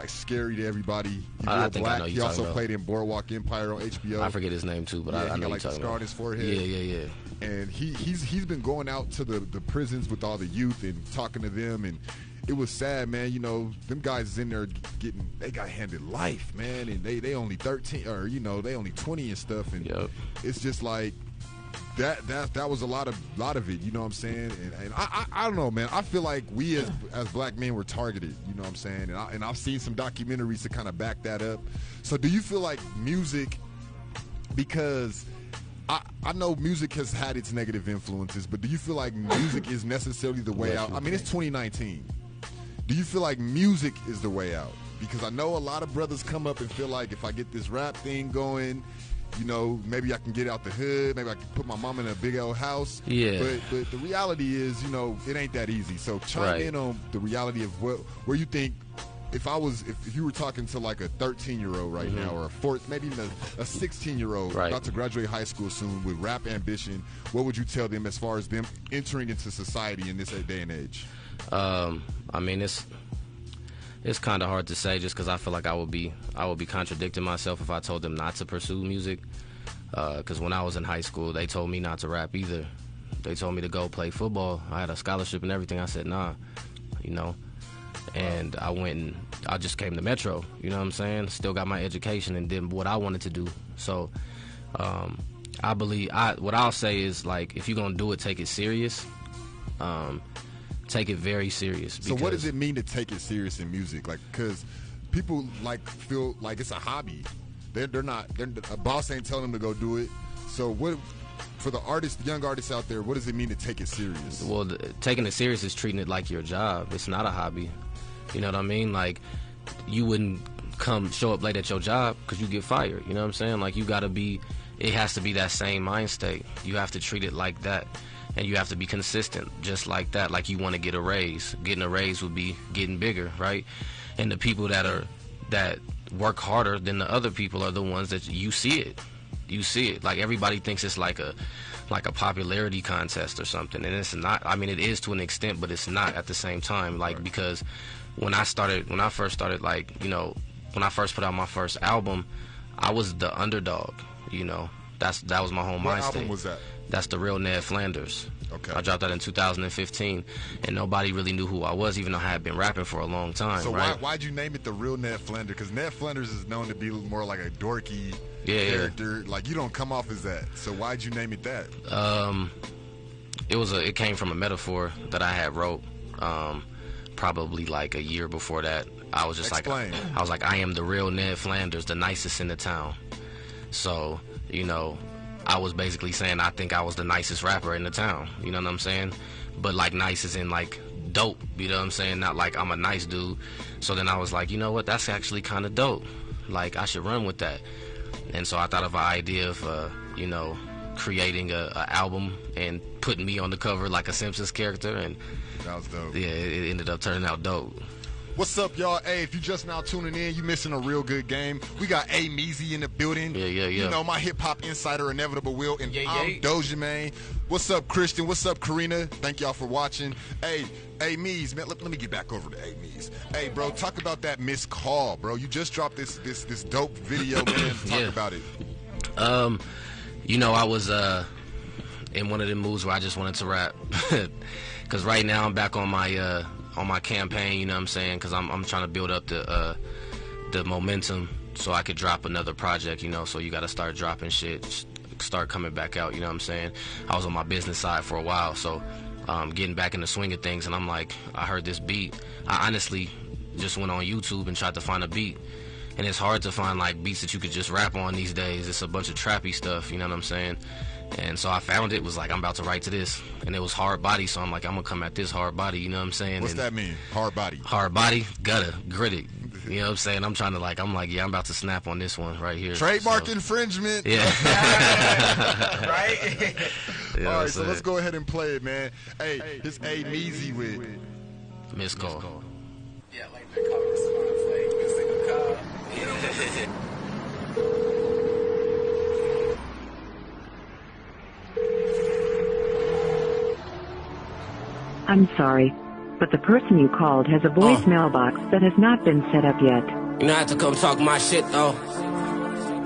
scary to everybody. I think black. I know He also played in Boardwalk Empire on HBO. I forget his name too, but I know he got like the scar on his forehead. Yeah. And he's been going out to the prisons with all the youth and talking to them, and it was sad, man. You know, them guys in there they got handed life, man, and they only 13 or they only 20 and stuff, and it's just like that was a lot of it, you know what I'm saying? And I don't know, man. I feel like we as black men were targeted, you know what I'm saying? And I've seen some documentaries to kind of back that up. So do you feel like music, because I know music has had its negative influences, but do you feel like music is necessarily the way out? I mean, it's 2019. Do you feel like music is the way out? Because I know a lot of brothers come up and feel like if I get this rap thing going, you know, maybe I can get out the hood. Maybe I can put my mom in a big old house. Yeah. But the reality is, you know, it ain't that easy. So chime in on the reality of where you think, if you were talking to like a 13-year-old right now, or maybe even a 16-year-old about to graduate high school soon with rap ambition, what would you tell them as far as them entering into society in this day and age? I mean, it's kind of hard to say, just because I feel like I would be contradicting myself if I told them not to pursue music. Because when I was in high school, they told me not to rap either. They told me to go play football. I had a scholarship and everything. I said nah, you know. And I went and I just came to Metro. You know what I'm saying? Still got my education and did what I wanted to do. So I believe what I'll say is, like, if you're gonna do it, take it serious. Take it very serious. So what does it mean to take it serious in music? Like, because people like feel like it's a hobby. They're not. A boss ain't telling them to go do it. So what, for the young artists out there, what does it mean to take it serious? Well, taking it serious is treating it like your job. It's not a hobby. You know what I mean? Like, you wouldn't show up late at your job because you get fired. You know what I'm saying? Like, it has to be that same mind state. You have to treat it like that. And you have to be consistent, just like that. Like, you want to get a raise. Getting a raise would be getting bigger, right? And the people that work harder than the other people are the ones that you see it. You see it. Like, everybody thinks it's like a popularity contest or something, and it's not. I mean, it is to an extent, but it's not at the same time. Like, because when I first started, like, you know, when I first put out my first album, I was the underdog. You know, that was my whole mind state. What album was that? That's The Real Ned Flanders. Okay. I dropped that in 2015, and nobody really knew who I was, even though I had been rapping for a long time. So right? why'd you name it The Real Ned Flanders? Because Ned Flanders is known to be more like a dorky character. Like, you don't come off as that. So why'd you name it that? It came from a metaphor that I had wrote probably like a year before that. I was just Explain. I was like, I am the real Ned Flanders, the nicest in the town. So, you know, I was basically saying I think I was the nicest rapper in the town. You know what I'm saying? But like nice as in like dope. You know what I'm saying? Not like I'm a nice dude. So then I was like, you know what? That's actually kind of dope. Like, I should run with that. And so I thought of an idea of, you know, creating a album and putting me on the cover like a Simpsons character. And that was dope. Yeah, it ended up turning out dope. What's up, y'all? Hey, if you just now tuning in, you missing a real good game. We got A Meazy in the building. Yeah. You know, my hip-hop insider, Inevitable Will, and I'm Dojamain. What's up, Christian? What's up, Karina? Thank y'all for watching. Hey, A Meazy, man, let me get back over to A Meazy. Hey, bro, talk about that missed call, bro. You just dropped this dope video, man. Talk about it. You know, I was in one of them moves where I just wanted to rap. Because right now I'm back on my campaign, you know what I'm saying? Because I'm trying to build up the momentum so I could drop another project, you know? So you got to start dropping shit, start coming back out, you know what I'm saying? I was on my business side for a while, so getting back in the swing of things, and I'm like, I heard this beat. I honestly just went on YouTube and tried to find a beat, and it's hard to find like beats that you could just rap on these days. It's a bunch of trappy stuff, you know what I'm saying? And so I found it, was like, I'm about to write to this, and it was hard body, so I'm like, I'm gonna come at this hard body, you know what I'm saying? What's that mean, hard body? Hard body, gutter, gritty, you know what I'm saying? I'm trying to yeah, I'm about to snap on this one right here. Trademark infringement. Yeah. Right? You know all right, so let's go ahead and play it, man. Hey, it's A Meazy with Missed Call. Yeah, like the call response, like the single call. I'm sorry, but the person you called has a voice mailbox that has not been set up yet. You don't have to come talk my shit, though.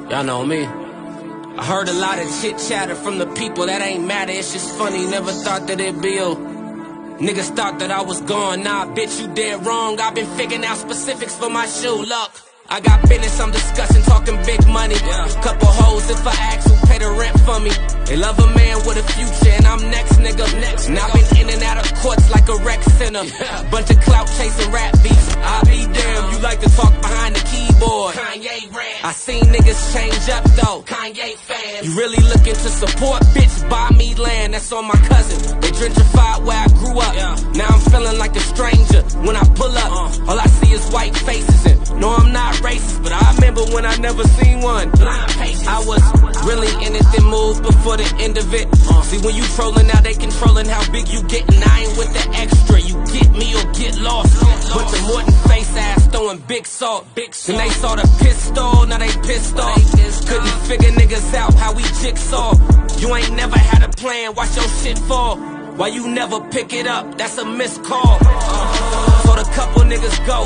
Y'all know me. I heard a lot of chit chatter from the people that ain't matter. It's just funny, never thought that it'd be a... Niggas thought that I was gone. Nah, bitch, you dead wrong. I've been figuring out specifics for my shoe. Look, I got business I'm discussing, talking big money. Couple hoes if I ask who pay the rent for me. They love a man with a future, and I'm next, nigga. And I've been in and out of courts like a rec center. Bunch of clout chasing rap beats. I be damn, you like to talk behind the keyboard. Kanye rap. I seen niggas change up though. Kanye fans. You really looking to support, bitch? Buy me land. That's on my cousin. They gentrified where I grew up. Now I'm feeling like a stranger when I pull up. All I see is white faces, and no, I'm not racist, but I remember when I never seen one. I was really in it, then moved before the end of it. See, when you trolling, now they controlling how big you getting. I ain't with the extra, you get me or get lost. But the Morton face ass throwing big salt. Then they saw the pistol, now they pissed off. Couldn't figure niggas out how we jigsaw. You ain't never had a plan, watch your shit fall. Why you never pick it up? That's a missed call. So the couple niggas go.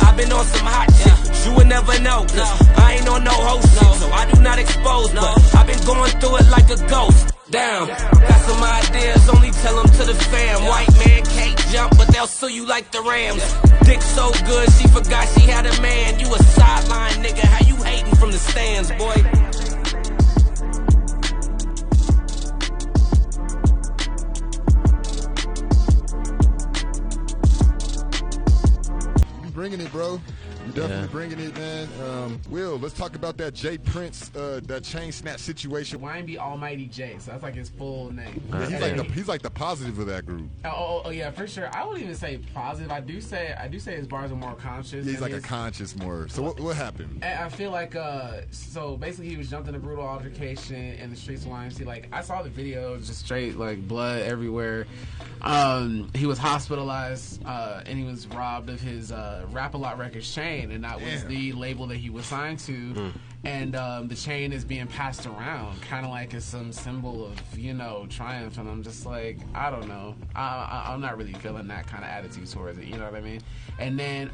I've been on some hot shit, but you would never know. Cause I ain't on no hoe shit, so I do not expose. But I've been going through it like a ghost. Damn, got some ideas, only tell them to the fam. White man can't jump, but they'll sue you like the Rams. Dick so good, she forgot she had a man. You a sideline nigga, how you hating from the stands, boy? Bringing it, bro. You definitely bringing it, man. Will, let's talk about that Jay Prince, that chain snatch situation. YB Almighty J, so that's like his full name. Yeah, he's like the positive of that group. Oh yeah, for sure. I wouldn't even say positive. I do say his bars are more conscious. Yeah, he's like a conscious more. So what happened? I feel like so basically he was jumped in a brutal altercation in the streets of YMC. Like I saw the video, it was just straight like blood everywhere. He was hospitalized and he was robbed of his Rap-A-Lot Records chain, and that was the label that he was signed to. And the chain is being passed around, kind of like as some symbol of, you know, triumph. And I'm just like, I don't know. I'm not really feeling that kind of attitude towards it. You know what I mean? And then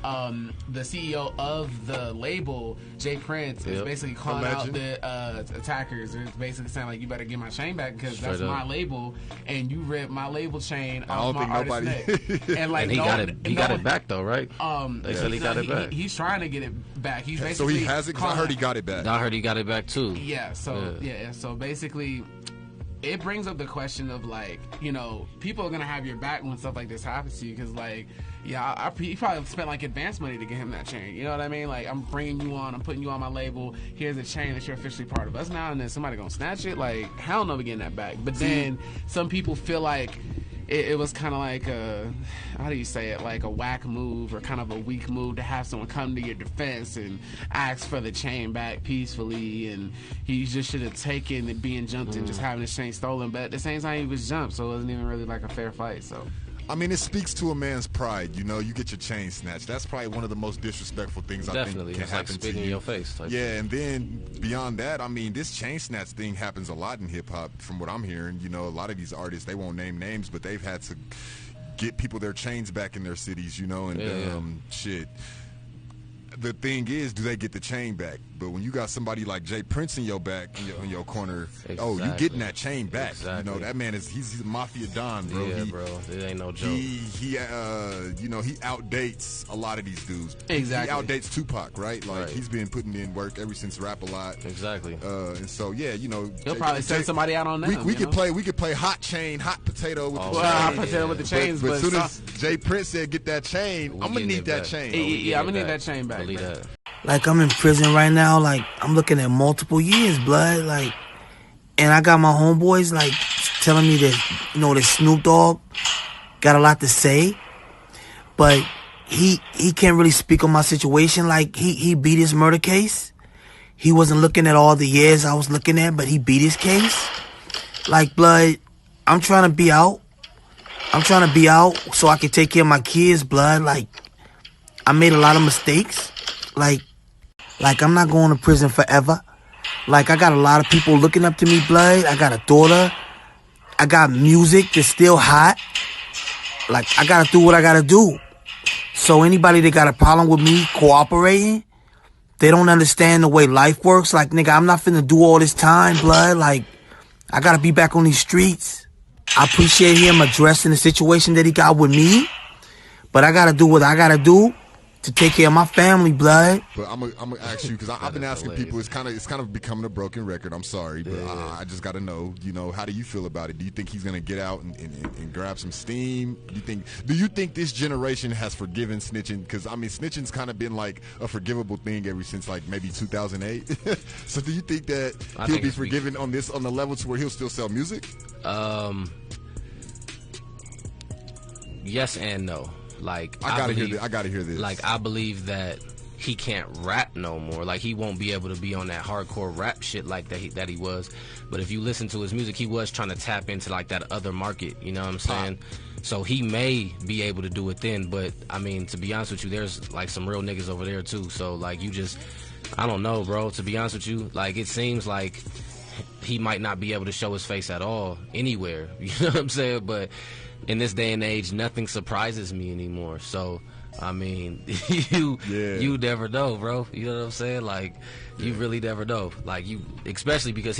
the CEO of the label, Jay Prince, is basically calling out the attackers. It's basically saying like, you better get my chain back because that's my label, and you ripped my label chain off my artist's neck. And like, he got it back though, right? They said he got it back. He's trying to get it back. He's basically so he has it. 'Cause I heard he got it back. I heard he got it back too. Yeah. So so basically, it brings up the question of like, you know, people are gonna have your back when stuff like this happens to you, because like, he probably spent like advance money to get him that chain. You know what I mean? Like, I'm bringing you on, I'm putting you on my label. Here's a chain that you're officially part of us now, and then somebody gonna snatch it. Like, hell no, we getting that back. But then some people feel like it was kind of like a, how do you say it, like a whack move or kind of a weak move to have someone come to your defense and ask for the chain back peacefully, and he just should have taken it being jumped and just having his chain stolen. But at the same time, he was jumped, so it wasn't even really like a fair fight. So I mean, it speaks to a man's pride. You know, you get your chain snatched. That's probably one of the most disrespectful things I think can it's happen like spitting to you. in your face. Yeah, and then beyond that, I mean, this chain snatch thing happens a lot in hip hop. From what I'm hearing, you know, a lot of these artists, they won't name names, but they've had to get people their chains back in their cities. You know, and shit. The thing is, do they get the chain back? But when you got somebody like Jay Prince in your back, in your corner, oh, you getting that chain back. Exactly. You know, that man he's a mafia don, bro. Yeah, bro, it ain't no joke. He you know, he outdates a lot of these dudes. Exactly. He outdates Tupac, right? Like he's been putting in work ever since Rap a Lot. Exactly. And so yeah, you know, he'll probably send somebody out on them. We could play hot chain, hot potato with the chain. Hot potato with the chains. But as soon as Jay Prince said get that chain, I'm gonna need that chain. Yeah, I'm gonna need that chain back. Believe that. Like, I'm in prison right now. Like, I'm looking at multiple years, blood. Like, and I got my homeboys, like, telling me that, you know, that Snoop Dogg got a lot to say. But he can't really speak on my situation. Like, he beat his murder case. He wasn't looking at all the years I was looking at, but he beat his case. Like, blood, I'm trying to be out. I'm trying to be out so I can take care of my kids, blood. Like, I made a lot of mistakes. Like, I'm not going to prison forever. Like, I got a lot of people looking up to me, blood. I got a daughter. I got music that's still hot. Like, I got to do what I got to do. So anybody that got a problem with me cooperating, they don't understand the way life works. Like, nigga, I'm not finna do all this time, blood. Like, I got to be back on these streets. I appreciate him addressing the situation that he got with me. But I got to do what I got to do to take care of my family, blood. But I'm gonna ask you, because I've been asking people. It's kind of becoming a broken record. I'm sorry, but I just got to know. You know, how do you feel about it? Do you think he's gonna get out and grab some steam? Do you think this generation has forgiven snitching? Because I mean, snitching's kind of been like a forgivable thing ever since like maybe 2008. So do you think that he'll be forgiven on the level to where he'll still sell music? Yes and no. Like, I gotta hear this. Like, I believe that he can't rap no more. Like, he won't be able to be on that hardcore rap shit like that he was. But if you listen to his music, he was trying to tap into like that other market. You know what I'm saying? So he may be able to do it then. But I mean, to be honest with you, there's like some real niggas over there too. So like, I don't know, bro. To be honest with you, like, it seems like he might not be able to show his face at all anywhere. You know what I'm saying? But in this day and age, nothing surprises me anymore. So, I mean, you never know, bro. You know what I'm saying? Like, you really never know. Like, especially because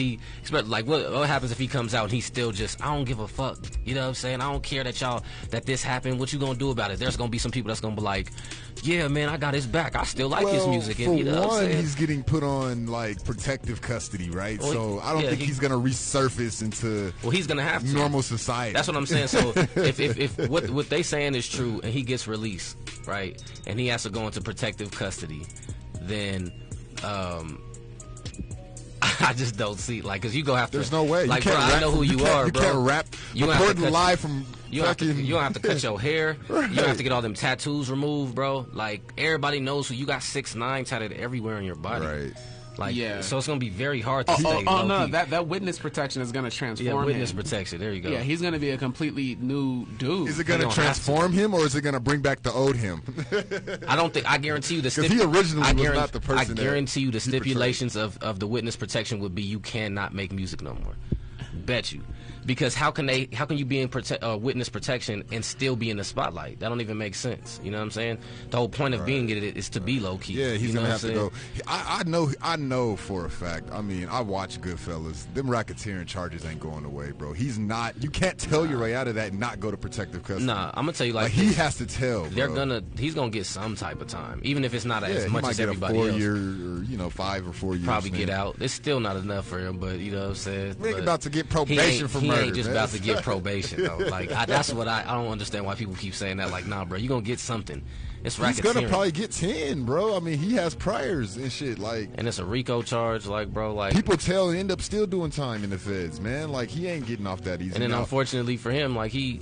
like, what happens if he comes out and he's still just, I don't give a fuck. You know what I'm saying? I don't care that this happened. What you gonna do about it? There's gonna be some people that's gonna be like, yeah, man, I got his back. I still like his music. And, you know what I'm saying? He's getting put on like protective custody, right? Well, so I don't think he's gonna resurface into he's gonna have to. Normal society. That's what I'm saying. So if what they saying is true and he gets released, right, and he has to go into protective custody, then I just don't see, like, because you gonna have to. There's no way. Like, bro, I know who you are, bro. You can't rap. You recording live from. You don't have to cut your hair. Right. You don't have to get all them tattoos removed, bro. Like, everybody knows who you got 6ix9ine tatted everywhere on your body. Right. Like, so it's gonna be very hard to stay. Oh no, that witness protection is gonna transform him. Yeah, witness protection. There you go. Yeah, he's gonna be a completely new dude. Is it gonna transform him, or is it gonna bring back the old him? I guarantee you the. Because he originally was not the person. I guarantee you the stipulations of the witness protection would be you cannot make music no more. Bet you. Because how can you be in witness protection and still be in the spotlight? That don't even make sense. You know what I'm saying? The whole point of being in it is to be low key. Yeah, he's gonna have to go. I know for a fact. I mean, I watch Goodfellas. Them racketeering charges ain't going away, bro. He's not. You can't tell your way out of that and not go to protective custody. Nah, I'm gonna tell you like he has to tell. He's gonna get some type of time, even if it's not as much as everybody else. He might get a 4 year, or 5 or 4 years. Probably get out. It's still not enough for him, but you know what I'm saying. We're about to get probation for murder. He ain't just about to get probation though. Like, that's what I don't understand why people keep saying that. Like, nah, bro, you gonna get something. It's racketeering. He's gonna probably get 10, bro. I mean, he has priors and shit. Like, and it's a RICO charge. Like, bro, like, people end up still doing time in the feds, man. Like, he ain't getting off that easy. And then unfortunately for him, like, he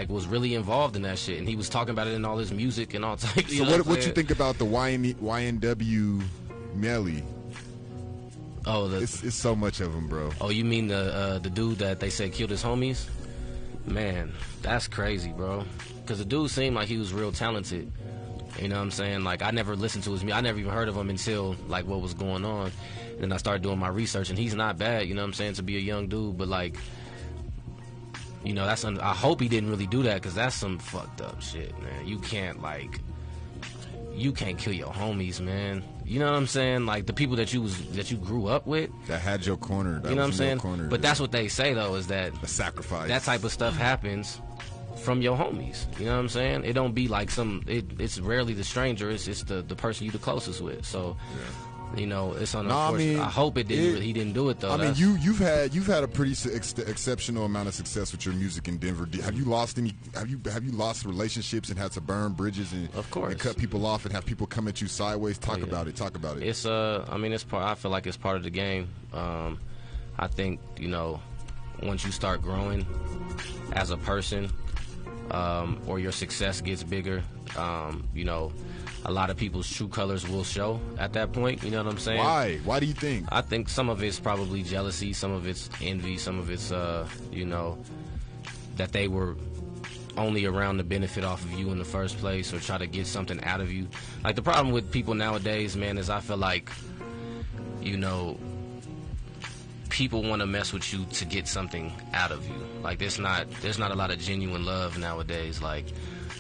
was really involved in that shit, and he was talking about it in all his music and all types. So what you think about the YNW Melly? Oh, it's so much of them, bro. Oh, you mean the dude that they said killed his homies? Man, that's crazy, bro. Because the dude seemed like he was real talented. You know what I'm saying? Like, I never listened to his music. I never even heard of him until, like, what was going on. And then I started doing my research, and he's not bad, you know what I'm saying, to be a young dude. But, like, you know, I hope he didn't really do that, because that's some fucked up shit, man. You can't kill your homies, man. You know what I'm saying? Like, the people that you grew up with. That had your corner. You know what I'm saying? But that's what they say, though, is that a sacrifice. That type of stuff happens from your homies. You know what I'm saying? It don't be like it's rarely the stranger. It's the person you the closest with. So, you know, it's unfortunate. I hope he didn't do it, though. I mean, you've had a pretty exceptional amount of success with your music in Denver. Have you lost relationships and had to burn bridges and, of course, and cut people off and have people come at you sideways? Talk about it. It's I mean, it's part. I feel like it's part of the game. I think, you know, once you start growing as a person, or your success gets bigger, you know, a lot of people's true colors will show at that point. You know what I'm saying? Why? Why do you think? I think some of it's probably jealousy, some of it's envy, some of it's, you know, that they were only around to benefit off of you in the first place or try to get something out of you. Like, the problem with people nowadays, man, is I feel like, you know, people want to mess with you to get something out of you. Like, there's not a lot of genuine love nowadays. Like,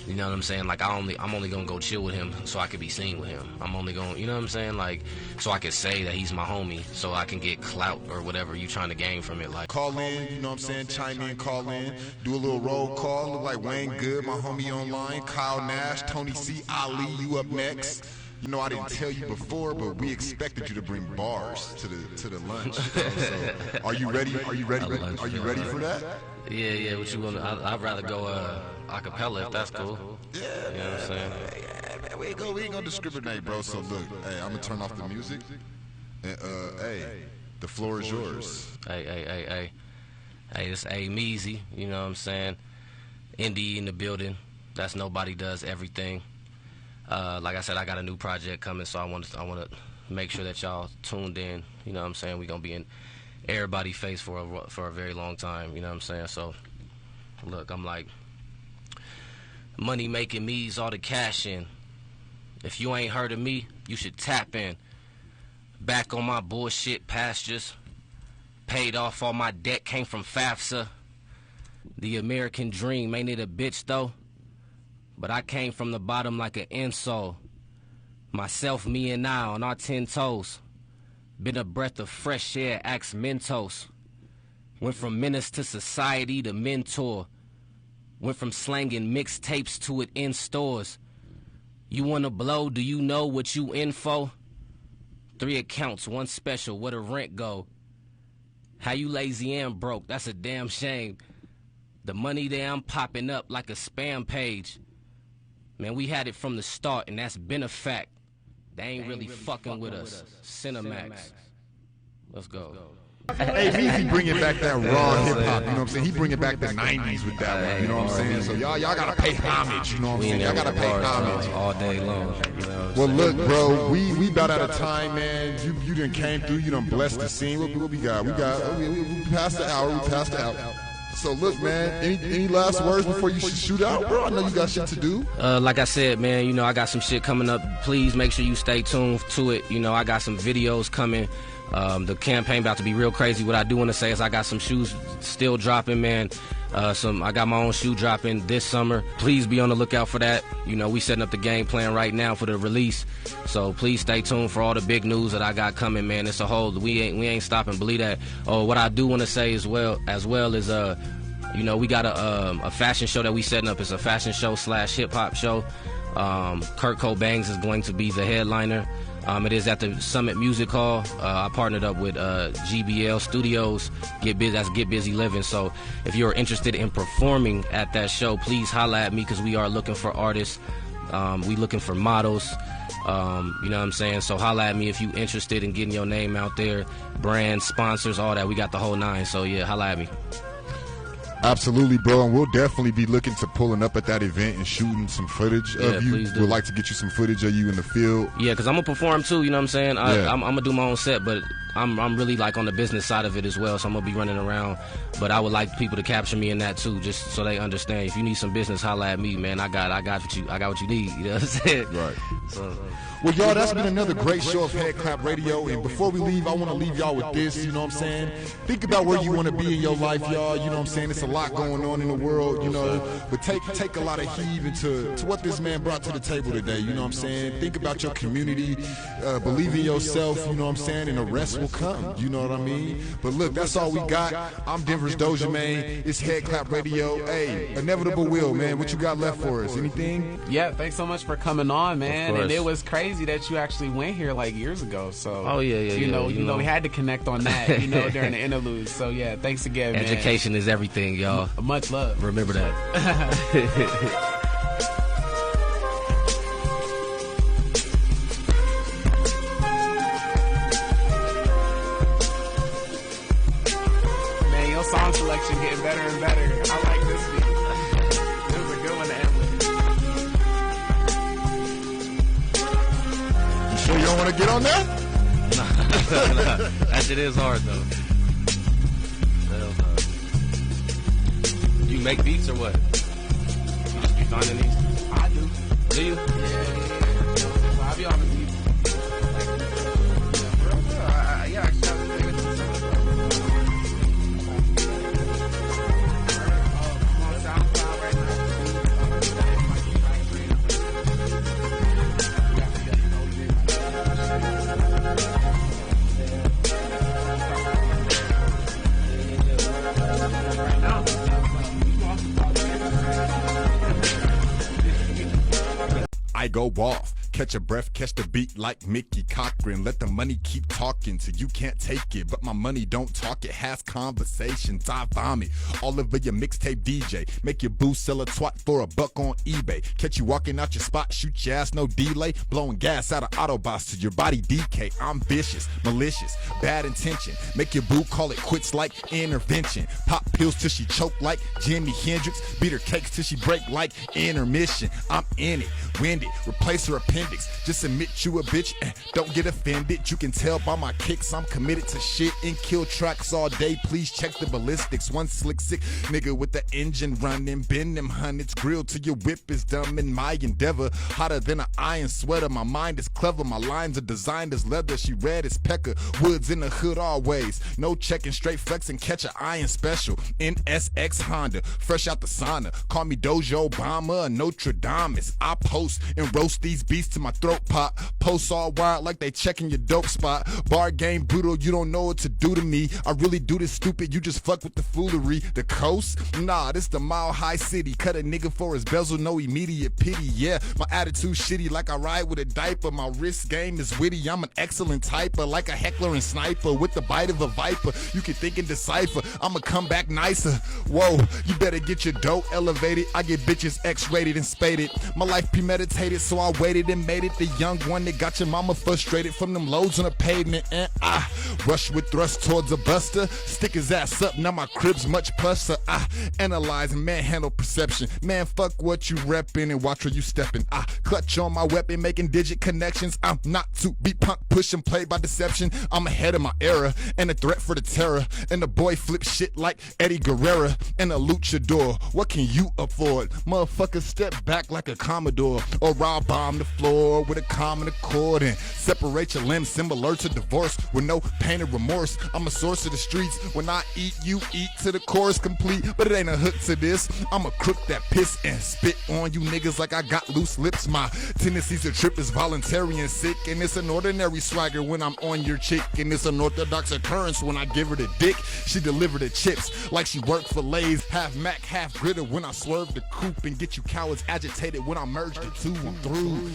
you know what I'm saying? Like, I'm only gonna go chill with him so I could be seen with him. I'm only going, you know what I'm saying? Like, so I could say that he's my homie, so I can get clout or whatever you trying to gain from it. Like, call in, you know what I'm saying? Chime in, call in, do a little roll call. Look like Wayne Good, my homie online, Kyle Nash, Tony C, Ali, you up next. You know, I didn't tell you before, but we expected you to bring bars to the lunch. So, are you ready? Are you ready for that? Yeah. What you want? I'd rather go a cappella if that's cool. Yeah. You know what I'm saying? Man, we ain't gonna discriminate, bro. So look, hey, I'm gonna turn off the music. And, hey, the floor is yours. Hey, it's A Meazy. You know what I'm saying? Indie in the building. That's Nobody Does Everything. Like I said, I got a new project coming, so I want to make sure that y'all tuned in. You know what I'm saying? We're gonna be in everybody's face for a very long time. You know what I'm saying? So, look, I'm like, money making me's all the cash in. If you ain't heard of me, you should tap in. Back on my bullshit pastures. Paid off all my debt, came from FAFSA. The American dream, ain't it a bitch though? But I came from the bottom like an insole. Myself, me, and I on our 10 toes. Been a breath of fresh air, axe Mentos. Went from menace to society to mentor. Went from slanging mixtapes to it in stores. You wanna blow, do you know what you in for? 3 accounts, 1 special, where the rent go? How you lazy and broke, that's a damn shame. The money there I'm popping up like a spam page. Man, we had it from the start, and that's been a fact. They ain't really fucking with us. Cinemax. Let's go. Hey, Meazy bringing back that raw hip hop, you know what I'm saying? He bringing back the 90s with that one, you know what I'm saying? So y'all gotta pay homage, you know what I'm saying? Y'all gotta pay homage all day long. You know well, look, bro, we about out of time, man. You done came through, you done blessed the scene. What we got? We passed the hour. So look, man, any last words before you shoot out, bro? I know you got shit to do. Like I said, man, you know, I got some shit coming up. Please make sure you stay tuned to it. You know, I got some videos coming. The campaign about to be real crazy. What I do want to say is I got some shoes still dropping, man. I got my own shoe dropping this summer. Please be on the lookout for that. You know, we setting up the game plan right now for the release. So please stay tuned for all the big news that I got coming, man. It's a whole, we ain't stopping. Believe that. Oh, what I do want to say as well is, you know, we got a fashion show that we setting up. It's a fashion show / hip hop show. Kurt Cobain is going to be the headliner. It is at the Summit Music Hall. I partnered up with GBL Studios. Get Busy Living. So if you're interested in performing at that show, please holla at me because we are looking for artists. We looking for models. You know what I'm saying? So holla at me if you interested in getting your name out there. Brands, sponsors, all that. We got the whole 9. So yeah, holla at me. Absolutely, bro, and we'll definitely be looking to pulling up at that event and shooting some footage of you. We'd like to get you some footage of you in the field. Yeah, because I'm going to perform too, you know what I'm saying? I'm going to do my own set, but I'm really like on the business side of it as well, so I'm gonna be running around. But I would like people to capture me in that too, just so they understand. If you need some business, holla at me, man. I got what you need. You know what I'm saying? Right. Well, y'all, that's been another great show of HeadKlap Radio. And before we leave, I want to leave y'all with this, you know what I'm saying? Think about where you want to be in your life, y'all. You know what I'm saying? It's a lot going on in the world, you know. But take a lot of heed into what this man brought to the table today, you know what I'm saying? Think about your community, believe in yourself, you know what I'm saying? And the rest will come, you know what I mean? But look, that's all we got. I'm Denver's Dojamain. It's HeadKlap Radio. Hey, Inevitable Will, man. What you got left for us? Anything? Yeah, thanks so much for coming on, man. And it was crazy that you actually went here like years ago. So you know, we had to connect on that, you know, during the interlude. So yeah, thanks again, man. Education is everything, y'all. Much love. Remember that. Song selection getting better and better. I like this beat. It was a good one to end with. You sure you don't want to get on there? Nah. That shit is hard though. You make beats or what? You just be finding these? I do. Do you? Yeah. I'll be on the beat. Yeah, actually. I go off, catch a breath, catch the beat like Mickey Cochran. Let the money keep talking till you can't take it, but my money don't talk, it has conversations. I vomit all over your mixtape DJ. Make your boo sell a twat for $1 on eBay. Catch you walking out your spot, shoot your ass, no delay. Blowing gas out of Autobots to your body decay. I'm vicious, malicious, bad intention. Make your boo call it quits like intervention. Pop pills till she choke like Jimi Hendrix. Beat her cakes till she break like intermission. I'm in it, wind it, replace her appendix. Just admit you a bitch and don't get offended. You can tell by my kicks I'm committed to shit and kill tracks all day. Please check the ballistics. One slick sick nigga with the engine running. Bend them hundreds, grilled till your whip is dumb. In my endeavor, hotter than an iron sweater. My mind is clever, my lines are designed as leather. She red as Pecker, woods in the hood always. No checking, straight flexing, catch a iron special. NSX Honda, fresh out the sauna. Call me Dojo Obama or Notre Dame. I post and roast these beats to my throat pop. Posts all wired like they checking your dope spot. Bar game brutal, you don't know what to do to me. I really do this stupid, you just fuck with the foolery. The coast? Nah, this the Mile High City. Cut a nigga for his bezel, no immediate pity. Yeah, my attitude shitty like I ride with a diaper. My wrist game is witty, I'm an excellent typer. Like a heckler and sniper with the bite of a viper. You can think and decipher, I'ma come back nicer. Whoa, you better get your dough elevated. I get bitches X-rated and spaded. My life premeditated, so I waited and made it. The young one that got your mama frustrated from them loads on the pavement. And I rush with thrust towards a buster. Stick his ass up, now my crib's much plusser. I analyze and manhandle perception. Man, fuck what you reppin' and watch where you steppin'. I clutch on my weapon, making digit connections. I'm not to be punk, push and play by deception. I'm ahead of my era and a threat for the terror. And the boy flip shit like Eddie Guerrero and a luchador. What can you afford? Motherfucker, step back like a Commodore, or I'll bomb the floor with a common accord and separate your limbs similar to divorce with no pain or remorse. I'm a source of the streets. When I eat, you eat to the chorus complete. But it ain't a hook to this. I'm a crook that piss and spit on you niggas like I got loose lips. My tendencies to trip is voluntary and sick, and it's an ordinary swagger when I'm on your chick, and it's an orthodox occurrence when I give her the dick. She deliver the chips like she worked for Lay's. Half Mac, half gritter when I swerve the coupe, and get you cowards agitated when I merge the two. I'm through.